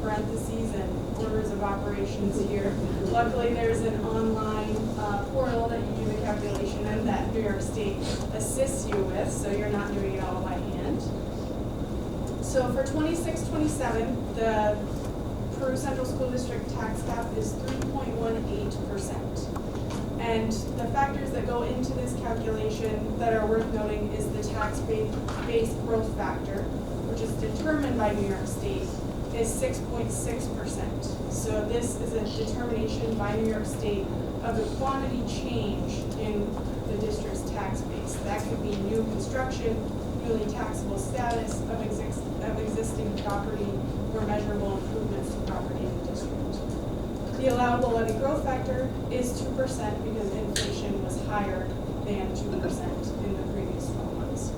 parentheses and orders of operations here. Luckily, there's an online portal that you do the calculation in that New York State assists you with, so you're not doing it all by hand. So for 26-27, the Peru Central School District tax cap is 3.18%. And the factors that go into this calculation that are worth noting is the tax base growth factor, which is determined by New York State, is 6.6%. So this is a determination by New York State of the quantity change in the district's tax base. That could be new construction, newly taxable status of existing property, or measurable improvements to property in the district. The allowable levy growth factor is 2% because inflation was higher than 2% in the previous 12 months.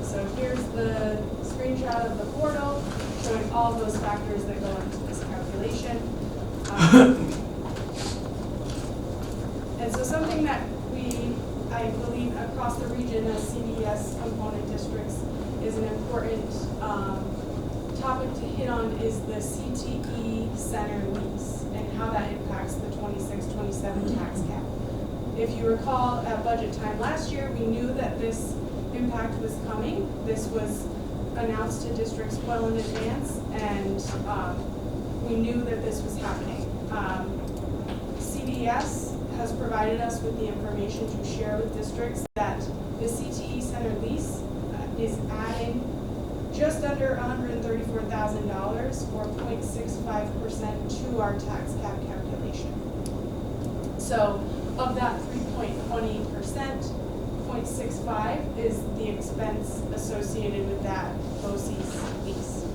So here's the screenshot of the portal showing all those factors that go into this calculation. And so something that I believe across the region as CDS component districts is an important topic to hit on is the CTE center lease and how that impacts the 26-27 tax cap. If you recall at budget time last year, we knew that this impact was coming. This was announced to districts well in advance, and we knew that this was happening. CDS has provided us with the information to share with districts that the CTE center lease is adding just under $134,000 or 0.65% to our tax cap calculation. So of that 3.18%, 0.65 is the expense associated with that BOCES lease.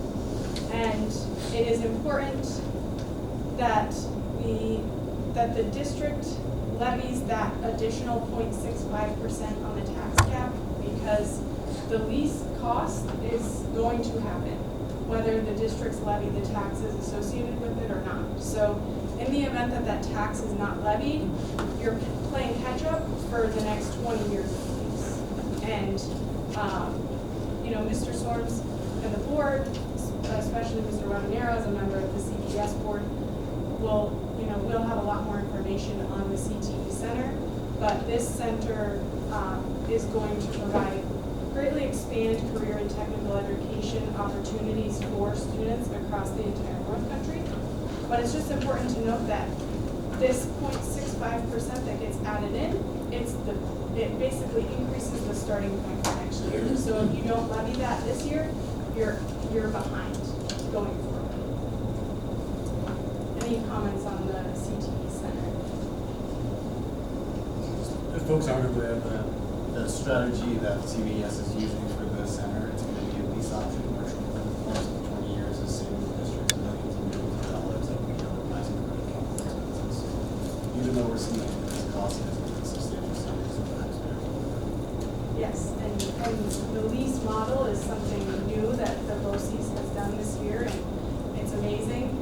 And it is important that the district levies that additional 0.65% on the tax cap, because the lease cost is going to happen, whether the districts levy the taxes associated with it or not. So in the event that that tax is not levied, you're playing catch up for the next 20 years of the lease. And, Mr. Storms and the board, especially Mr. Webanero as a member of the CPS board, we'll have a lot more information on the CTE Center, but this center is going to provide greatly expand career and technical education opportunities for students across the entire North Country. But it's just important to note that this 0.65% that gets added in, it basically increases the starting point for next year. So if you don't levy that this year, you're behind going forward. Any comments on the CTE Center? If folks aren't aware of the strategy that CVS is using for the center, it's going to be a lease option, which over the course of 20 years is saving the district millions and millions of dollars that we can otherwise incur in capital expenses. Even though we're seeing this cost is a substantial savings to the taxpayer. Yes, and the lease model is something new that the BOCES has done this year, and it's amazing.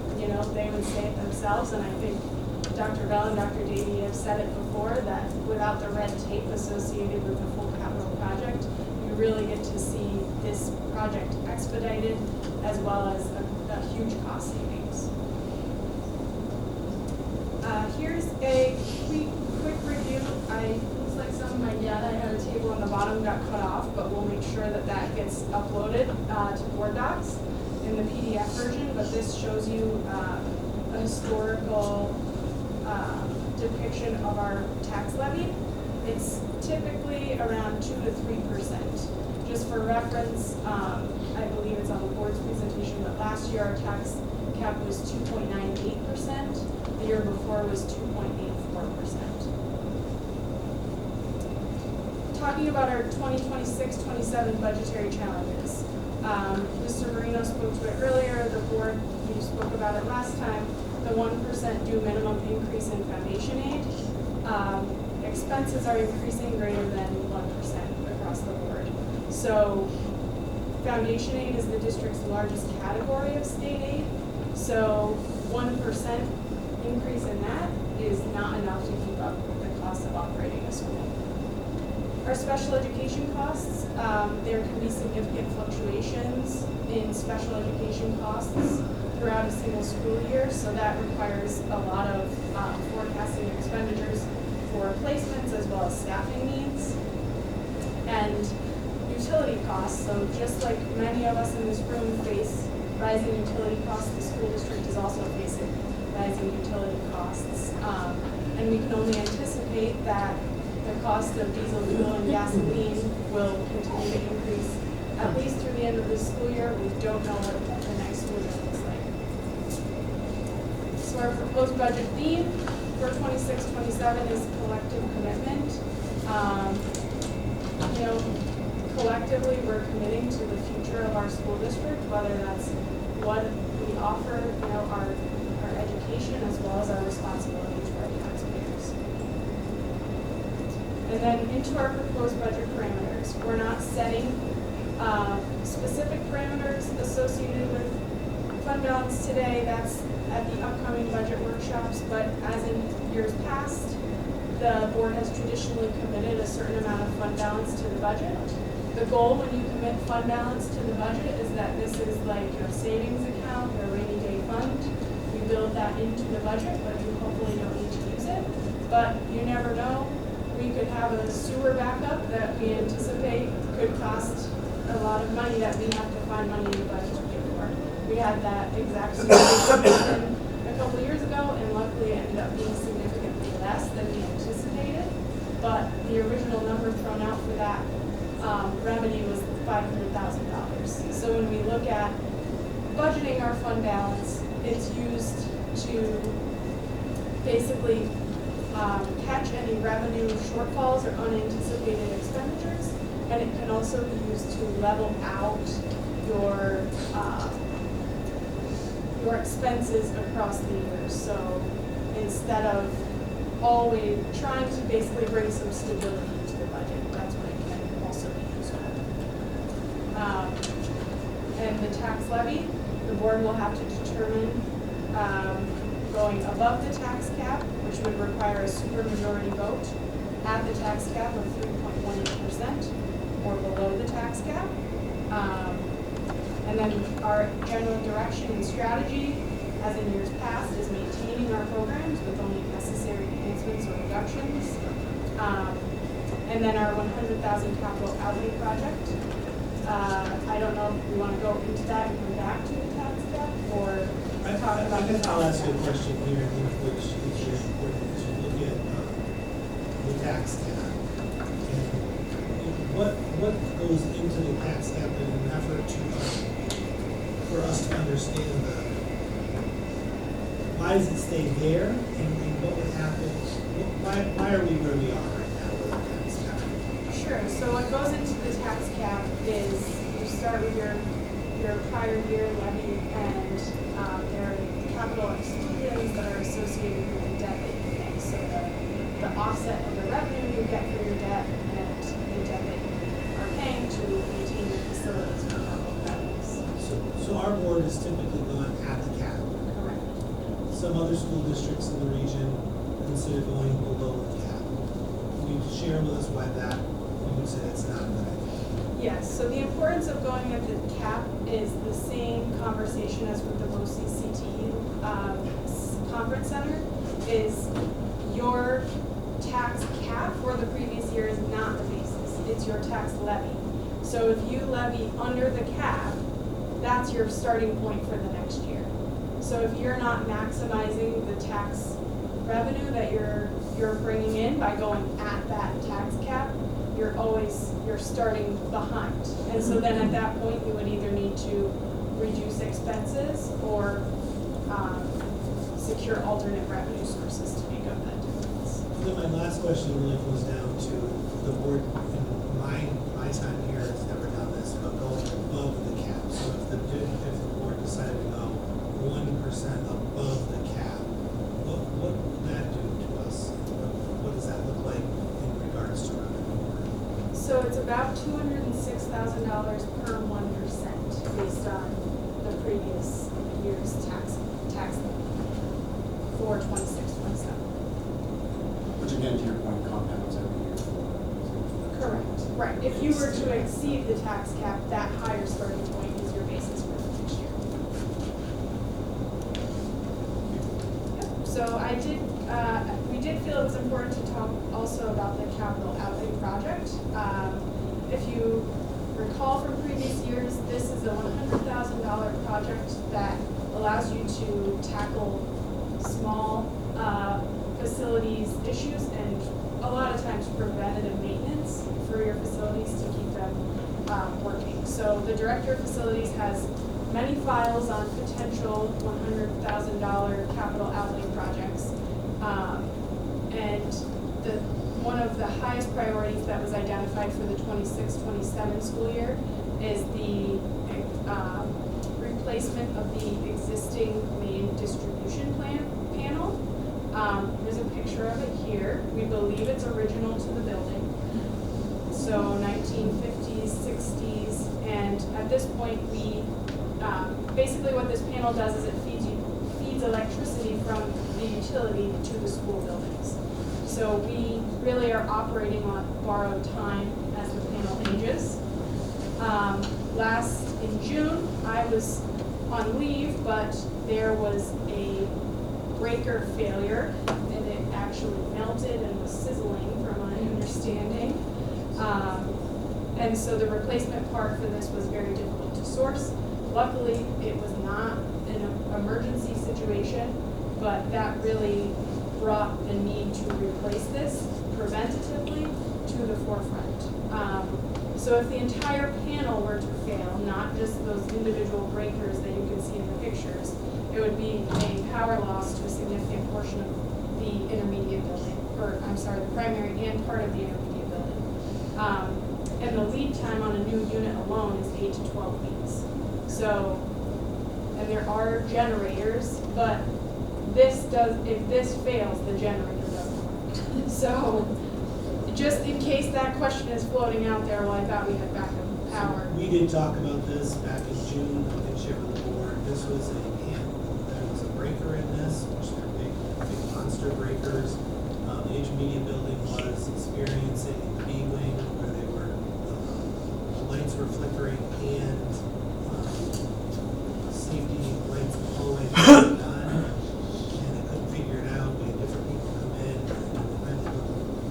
They would say it themselves, and I think Dr. Bell and Dr. Davey have said it before, that without the red tape associated with the full capital project, you really get to see this project expedited as well as a huge cost savings. Here's a quick review. Looks like some of my data I had a table on the bottom got cut off, but we'll make sure that gets uploaded to Board Docs in the PDF version, but this shows you a historical depiction of our tax levy. It's typically around 2 to 3%. Just for reference, I believe it's on the board's presentation, but last year our tax cap was 2.98%. The year before was 2.84%. Talking about our 2026-27 budgetary challenges. Mr. Marino spoke to it earlier, the board, you spoke about it last time, the 1% due minimum increase in foundation aid. Expenses are increasing greater than 1% across the board. So foundation aid is the district's largest category of state aid. So 1% increase in that is not enough to keep up with the cost of operating a school. Our special education costs, there can be significant fluctuations in special education costs throughout a single school year, so that requires a lot of forecasting expenditures for placements as well as staffing needs. And utility costs, so just like many of us in this room face rising utility costs, the school district is also facing rising utility costs. And we can only anticipate that the cost of diesel fuel and gasoline will continue to increase at least through the end of this school year. We don't know what the next school year looks like. So our proposed budget theme for 26-27 is collective commitment. Collectively we're committing to the future of our school district, whether that's what we offer, our education as well as our responsibility to our taxpayers. And then into our proposed budget parameters. We're not setting specific parameters associated with fund balance today. That's at the upcoming budget workshops, but as in years past, the board has traditionally committed a certain amount of fund balance to the budget. The goal when you commit fund balance to the budget is that this is like your savings account, your rainy day fund. We build that into the budget, but you hopefully don't need to use it. But you never know. We could have a sewer backup that we anticipate could cost a lot of money that we have to find money in the budget to pay for. We had that exact situation a couple of years ago, and luckily it ended up being significantly less than we anticipated. But the original number thrown out for that remedy was $500,000. So when we look at budgeting our fund balance, it's used to basically catch any revenue shortfalls or unanticipated expenditures, and it can also be used to level out your expenses across the year. So instead of always trying to basically bring some stability to the budget, that's what it can also be used for. tax levy, the board will have to determine going above the tax cap, which would require a supermajority vote at the tax cap of 3.18% or below the tax cap. And then our general direction and strategy, as in years past, is maintaining our programs with only necessary enhancements or reductions. And then our 100,000 capital outlay project. I don't know if we want to go into that and come back to the tax cap or talk about I the guess I'll tax ask you a cap. question here, which is very important, as you look at the tax cap. And what goes into the tax cap in an effort to, for us to understand why does it stay there, and what would happen, why are we where we are right now with the tax cap? Sure, so what goes into the tax cap is you start with your prior year levy and there are capital exclusions that are associated with the debt that you pay. So the offset of the revenue you get for your debt and the debt that you are paying to maintain your facilities for capital revenues. So our board has typically gone at the cap. Correct. Some other school districts in the region consider going below the cap. Can you share with us why that, you would say that's not a good idea? Yes, so the importance of going at the cap is the same conversation as with the BOCE CTE conference center, is your tax cap for the previous year is not the basis, it's your tax levy. So if you levy under the cap, that's your starting point for the next year. So if you're not maximizing the tax revenue that you're bringing in by going at that tax cap, you're starting behind. And so then at that point, you would either need to reduce expenses or secure alternate revenue sources to make up that difference. And then my last question really comes down to the board, in my time here has never done this, but going above the cap. So if the board decided to go 1% above the cap, what would that do to us? What does that look like in regards to revenue? So it's about $206,000 per 1% based on the previous year's tax levy for 26-27. Which again, to your point, compounds every year for. Correct. Right. If you were to exceed the tax cap, that higher starting point is your basis for the next year. Yep. So we did feel it was important to talk also about the capital outlay project. If you recall from previous years, this is a $100,000 project that allows you to tackle small facilities issues and a lot of times preventative maintenance for your facilities to keep them working. So the director of facilities has many files on potential $100,000 capital outlay projects. And one of the highest priorities that was identified for the 26-27 school year is the replacement of the existing main distribution panel. There's a picture of it here. We believe it's original to the building. So 1950s, 60s, and at this point basically what this panel does is it feeds electricity from the utility to the school buildings. So we really are operating on borrowed time as the panel ages. In June, I was on leave, but there was a breaker failure, and it actually melted and was sizzling from my understanding. And so the replacement part for this was very difficult to source. Luckily, it was not an emergency situation, but that really brought the need to replace this preventatively to the forefront. So if the entire panel were to fail, not just those individual breakers that you can see in the pictures, it would be a power loss to a significant portion of the intermediate building, the primary and part of the intermediate building. And the lead time on a new unit alone is 8 to 12 weeks. So, and there are generators, but if this fails, the generator doesn't work. So, just in case that question is floating out there, well, I thought we had power. We did talk about this back in June, I did share with the board, this was there was a breaker in this, which they're big monster breakers. The intermediate building was experiencing the B wing where the lights were flickering and safety lights in the hallway were done, and they couldn't figure it out. We had different people come in and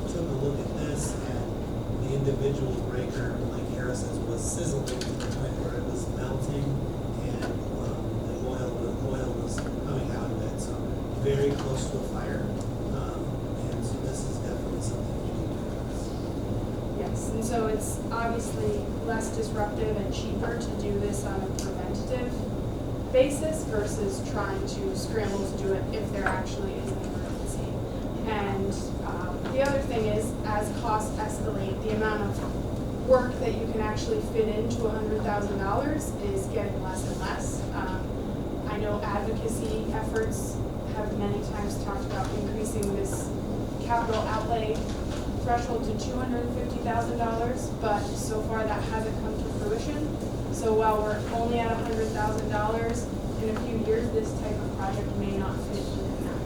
took a look at this, and the individual breaker, like Harris says, was sizzling to the point where it was melting, and the oil was coming out of it, so very close to a fire. And so this is definitely something we need to address. Yes, and so it's obviously less disruptive and cheaper to do this on a preventative basis versus trying to scramble to do it if there actually is an emergency. And the other thing is, as costs escalate, the amount of work that you can actually fit into $100,000 is getting less and less. I know advocacy efforts have many times talked about increasing this capital outlay threshold to $250,000, but so far that hasn't come to fruition. So while we're only at $100,000, in a few years, this type of project may not fit within that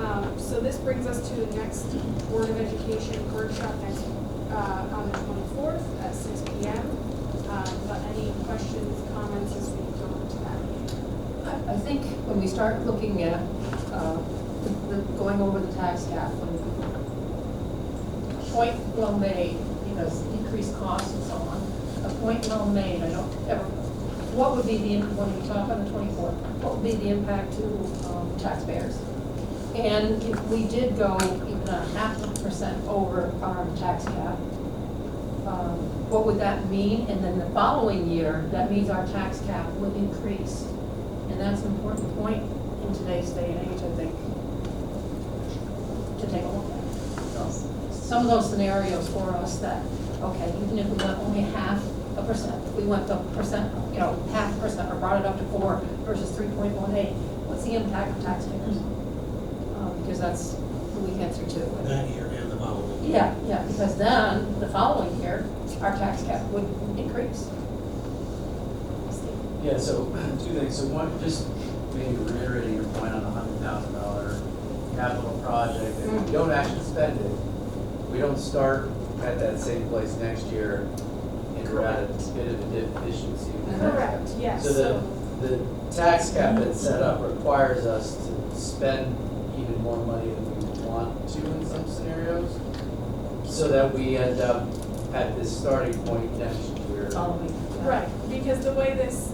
budget. So this brings us to the next Board of Education workshop next on the 24th at 6 p.m. But any questions, comments as we go into that meeting? I think when we start looking at going over the tax cap, point well made, because increased costs and so on, a point well made, I don't ever, what would be when we talk on the 24th, what would be the impact to taxpayers? And if we did go even a 0.5% over our tax cap, what would that mean? And then the following year, that means our tax cap will increase. And that's an important point in today's day and age, I think, to take a look at. Some of those scenarios for us that, okay, even if we went only 0.5%, if we went the percent, 0.5% or brought it up to 4 versus 3.18, what's the impact of taxpayers? Because that's the weak answer too. That year and the following. Yeah, because then the following year, our tax cap would increase. Yeah, so two things. So one, just maybe reiterating your point on the $100,000 capital project. If we don't actually spend it, we don't start at that same place next year and we're at a bit of a deficiency. Correct, yes. So the tax cap that's set up requires us to spend even more money than we want to in some scenarios, so that we end up at this starting point next year. Right, because the way this,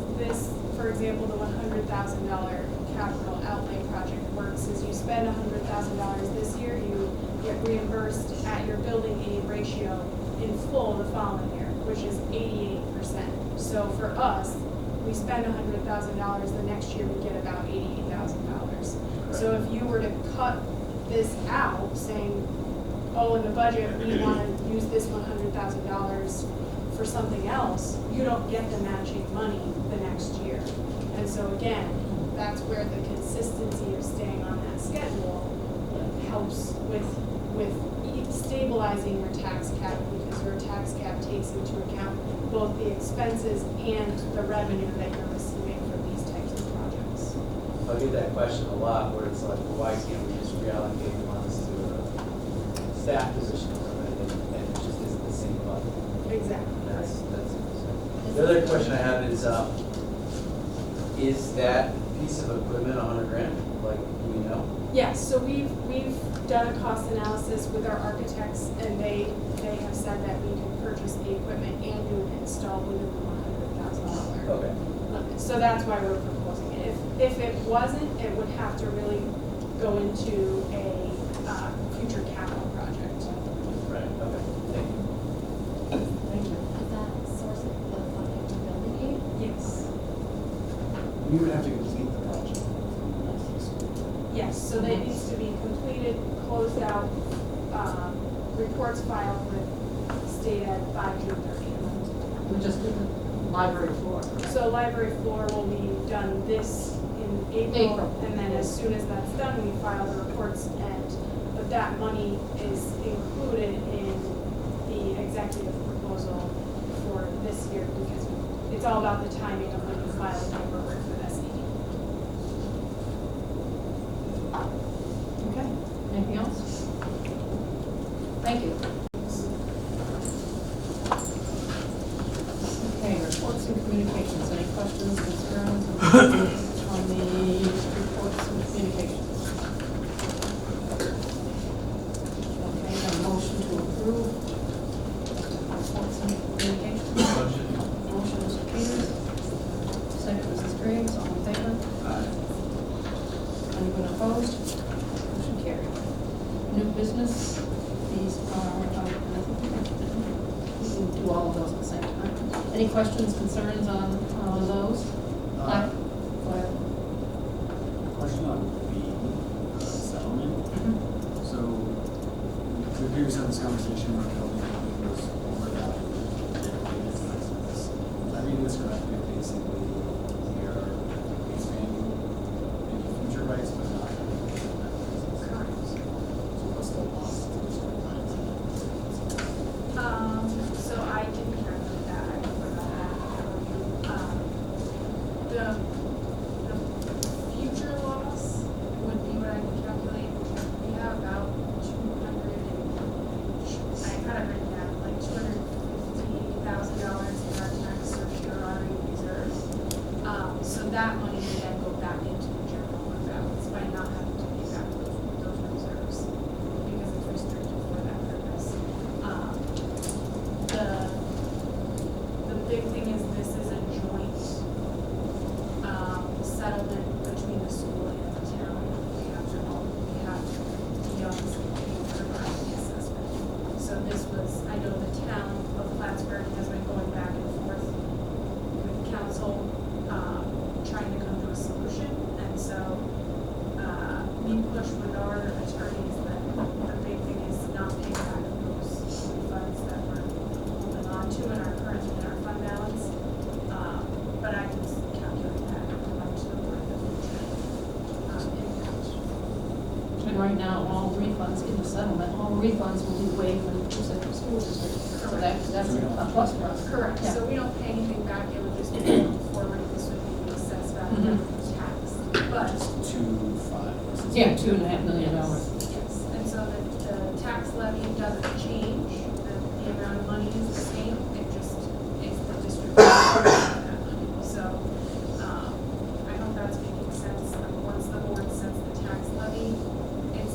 for example, the $100,000 capital outlay project works is you spend $100,000 this year, you get reimbursed at your building aid ratio in full the following year, which is 88%. So for us, we spend $100,000, the next year we get about $88,000. So if you were to cut this out, saying, oh, in the budget, we want to use this $100,000 for something else, you don't get the matching money the next year. And so again, that's where the consistency of staying on that schedule helps with stabilizing your tax cap, because your tax cap takes into account both the expenses and the revenue that you're receiving from these types of projects. I get that question a lot, where it's like, well, why can't we just reallocate funds to a staff position, and it just isn't the same budget. Exactly. That's interesting. The other question I have is that piece of equipment $100,000? Like, do we know? Yes, so we've done a cost analysis with our architects, and they have said that we can purchase the equipment and do an install within the $100,000 Okay. limit. So that's why we're proposing it. If it wasn't, it would have to really go into a future capital project. Right, okay, thank you. Thank you. Is that source of the funding for building aid? Yes. We would have to complete the project. Yes, so that needs to be completed, closed out, reports filed with state ed by June 30th. We just did the library floor. So library floor will be done this in April, April. and then as soon as that's done, we file the reports, but that money is included in the executive proposal for this year because it's all about the timing of when you file the paperwork for SED. Okay, anything else? Thank you. Okay, reports and communications. Any questions, concerns on the reports and communications? Okay, a motion to approve reports and communications. Motion, Mr. Peters. Second, Mrs. Graves. All in favor? Anyone opposed? Motion carried. New business. These are, we can do all of those at the same time. Any questions, concerns on those? Go ahead. Question on the settlement. So, we previously had this conversation where building was overvalued. If I read this correctly, basically, we are expanding any future rights, but not correct. So what's the loss to the district? So I can calculate that, I can put that back. The future loss would be what I can calculate. We have about 200, I had it written down, like $250,000 in our tax certiorari reserve. So that money would then go back into the general fund balance by not having to pay back those reserves because it's restricted for that purpose. The big thing is this is a joint settlement between the school and the town. We have to be on the same page regarding the assessment. So this was, I know the town of Plattsburgh has been going back and forth with council, trying to come to a solution. And so we pushed with our attorneys that the big thing is not paying back those funds that we're holding on to in our current, in our fund balance. But I can calculate that and come up to the board of the future impact. And right now, all refunds in the settlement, all refunds will be waived for the Pacific School District. So that's a plus for us. Correct, Yeah. so we don't pay anything back, it would just be going forward, this would be the assessed value of the tax. But, 2.5. Yeah, $2.5 million. yes, and so the tax levy doesn't change, the amount of money is the same, it just, it's the district. That money. So, I hope that's making sense, once the board sets the tax levy, it's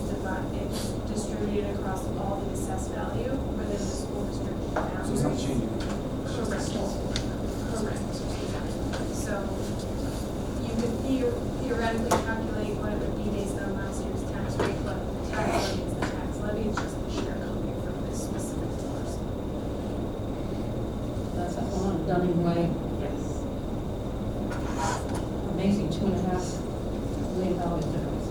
distributed across all the assessed value within the school district boundaries. So it's not changing. Correct. Correct, exactly. So you could theoretically calculate what it would be based on last year's tax rate, but the tax levy is the tax levy, it's just the share coming from this specific source. That's that one on Dunning Way. Yes. Amazing, $2.5 million difference.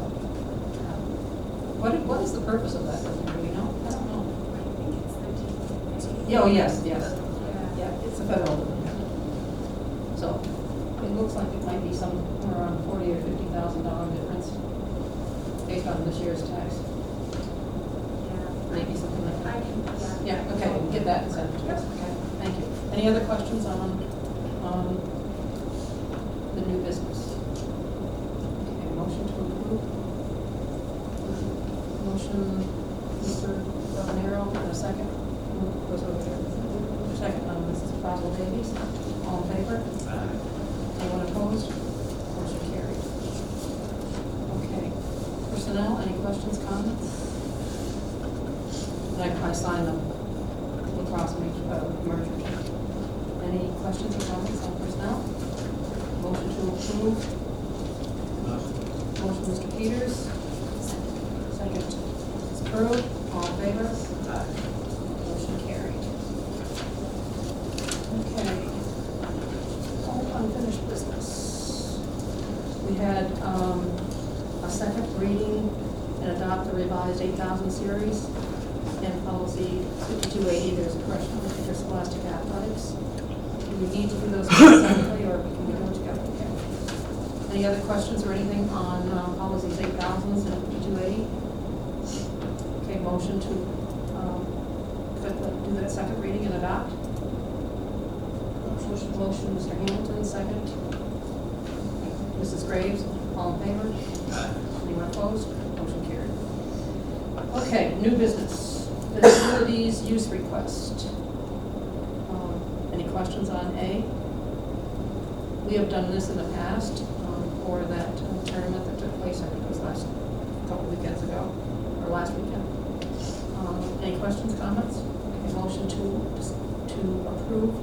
What is the purpose of that? Do we know? I don't know. I think it's the Yeah, oh, yes, yes. Yeah. Yeah, it's a federal. So it looks like it might be somewhere around $40,000 or $50,000 difference based on this year's tax. Yeah. Maybe something like I that. can, Yeah, okay, we'll get that and send it to us. Okay, thank you. Any other questions on the new business? Okay, motion to approve. Motion, Mr. Romero, and a second. Who goes over there? Second, Mrs. Fossil Davies. All in favor? Anyone opposed? Motion carried. Okay. Personnel, any questions, comments? I signed them. Lacrosse merger. Any questions or comments on personnel? Motion to approve. Motion, Mr. Peters. Second, Ms. Pearl. All in favor? Motion carried. Okay. All unfinished business. We had a second reading and adopt the revised 8,000 series. And policy 5280, there's a correction on interscholastic athletics. Do we need to do those separately or can we go together? Okay. Any other questions or anything on policies 8000s and 5280? Okay, motion to put do that second reading and adopt? Motion, Mr. Hamilton, second. Mrs. Graves, all in favor? Anyone opposed? Motion carried. Okay, new business. Facilities use request. Any questions on A? We have done this in the past for that tournament that took place, I think it was couple weekends ago, or last weekend. Any questions, comments? Okay, motion to approve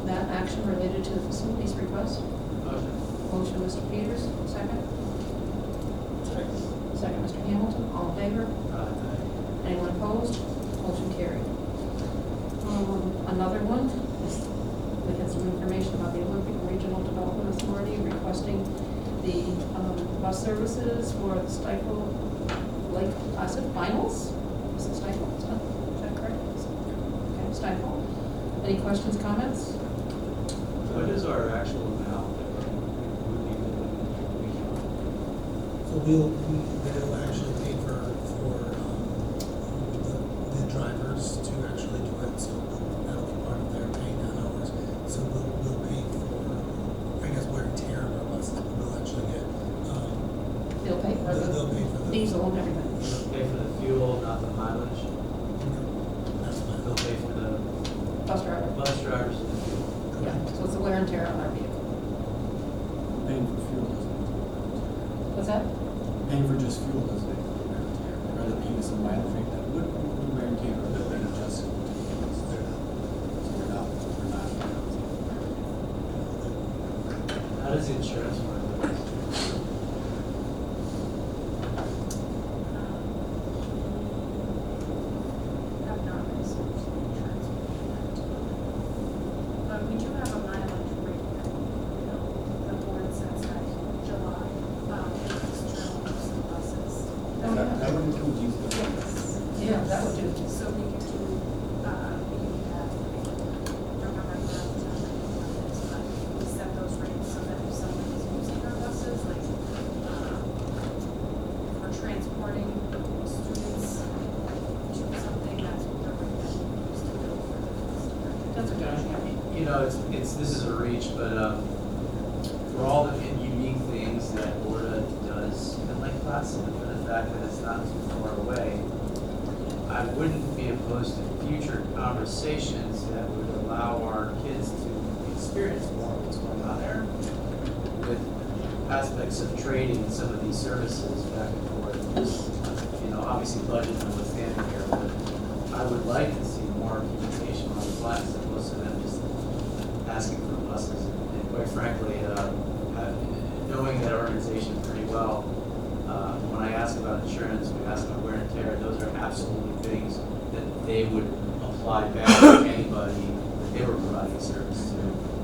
that action related to the facilities request. Motion, Mr. Peters, second. Second, Mr. Hamilton, all in favor? Anyone opposed? Motion carried. Another one, we had some information about the Olympic Regional Development Authority requesting the bus services for the Stifle Lake Placid finals. Is it Stifle? Is that correct? Okay, Stifle. Any questions, comments? What is our actual amount that we need So we'll actually pay for the drivers to actually do it, so that'll be part of their paying down hours. So we'll pay for, I guess, wear and tear on our buses, but we'll actually get, They'll pay for they'll pay for the the diesel and everything. pay for the fuel, not the mileage? That's They'll fine. pay for the Bus driver. bus drivers and the fuel? Yeah, so it's the wear and tear on our vehicle. Paying for fuel doesn't. What's that? Paying for just fuel doesn't. Rather paying some mileage rate that would wear and tear, rather than just. So we're not. How does the insurance work? Have not researched the insurance for that. But we do have a mileage rate that, the board sets that July, it's trailers and buses. That would include diesel. Yeah, that would do. So we could do, we could have, don't have right now, but we set those rates so that if someone is using our buses, like, if we're transporting students to something, that's what the rate that we use to bill for the customer. That's a good idea. You know, this is a reach, but for all the unique things that Orta does in Lake Placid, and for the fact that it's not too far away, I wouldn't be opposed to future conversations that would allow our kids to experience more of what's going on there, with aspects of trading some of these services back and forth. You know, obviously budget notwithstanding here, but I would like to see more communication on the lines as opposed to them just asking for buses. And quite frankly, knowing that organization pretty well, when I ask about insurance, we ask about wear and tear, those are absolutely things that they would apply back to anybody that they were providing service to.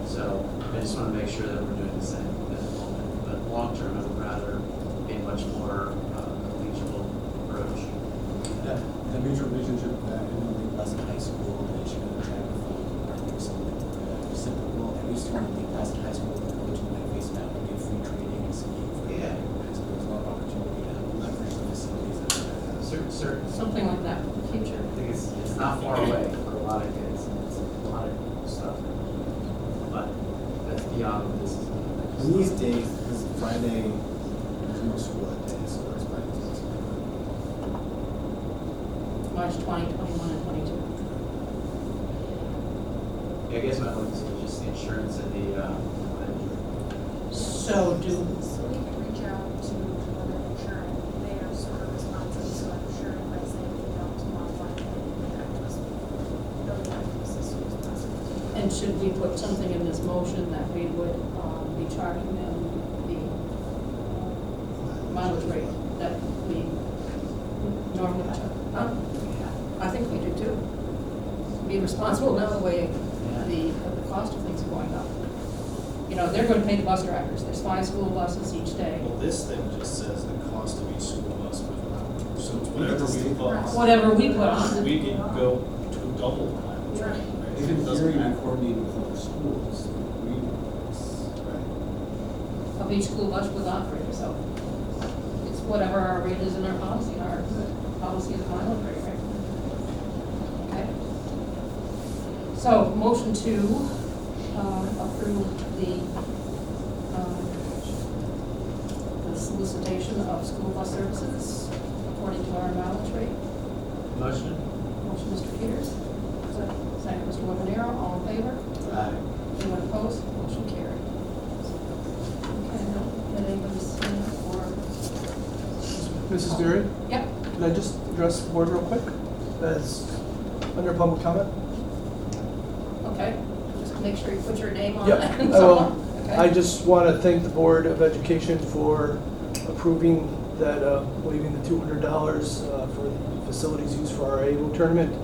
So I just want to make sure that we're doing the same at the moment. But long term, I would rather be a much more collegial approach. The mutual relationship that in the Lake Placid High School, they should try to do something reciprocal. At least one of the Placid High School would go to like face map and give free training and skiing for Yeah. So there's a lot of opportunity to leverage the facilities that we have. Certain. Something like that in the future. I think it's not far away for a lot of kids, and it's a lot of cool stuff. But that's beyond what this is. And these days, this Friday, there's no school that day, so there's Friday. March 20, 21, and 22. Yeah, I guess my point is just the insurance and the, So do, So we could reach out to Northern Insurance, they are sort of responsive, so I'm sure if I say we don't modify it, that was building this as soon as possible. and should we put something in this motion that we would be charging them the mileage rate that we normally charge? I think we do too. Be responsible now the way the cost of things are going up. You know, they're going to pay the bus drivers. There's 5 school buses each day. Well, this thing just says the cost of each school bus per mile. So it's whatever we put on. Whatever we put on. We can go to double the mileage. Right. If in It doesn't theory, we matter. coordinate with other schools, Of each school bus with operator, so it's whatever our rate is in our policy is mileage rate, right? So, motion to approve the solicitation of school bus services according to our mileage rate. Motion? Motion, Mr. Peters. Second, Mr. Webanero. All in favor? Aye. Anyone opposed? Motion carried. Okay, now, did anybody see or? Mrs. Berry, Yep. can I just address the board real quick? As under public comment? Okay, just make sure you put your name on Yep, it. and I so will. on. Okay. I just want to thank the Board of Education for approving that, waiving the $200 for the facilities used for our ABLE tournament.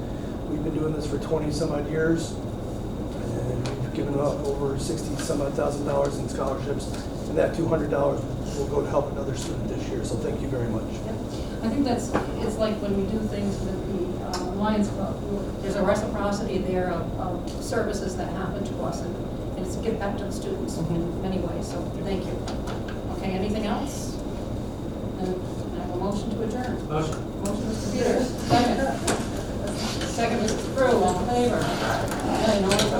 We've been doing this for 20 some odd years, and we've given out over 60 some odd thousand dollars in scholarships, and that $200 will go to help another student this year, so thank you very much. Yep. I think it's like when we do things with the Lions Club, there's a reciprocity there of services that happen to us, and it's a give back to the students in many ways, so thank you. Okay, anything else? And I have a motion to adjourn. Motion. Motion, Mr. Peters. Second. Second, Mrs. Crew, all in favor? Okay, no one opposed?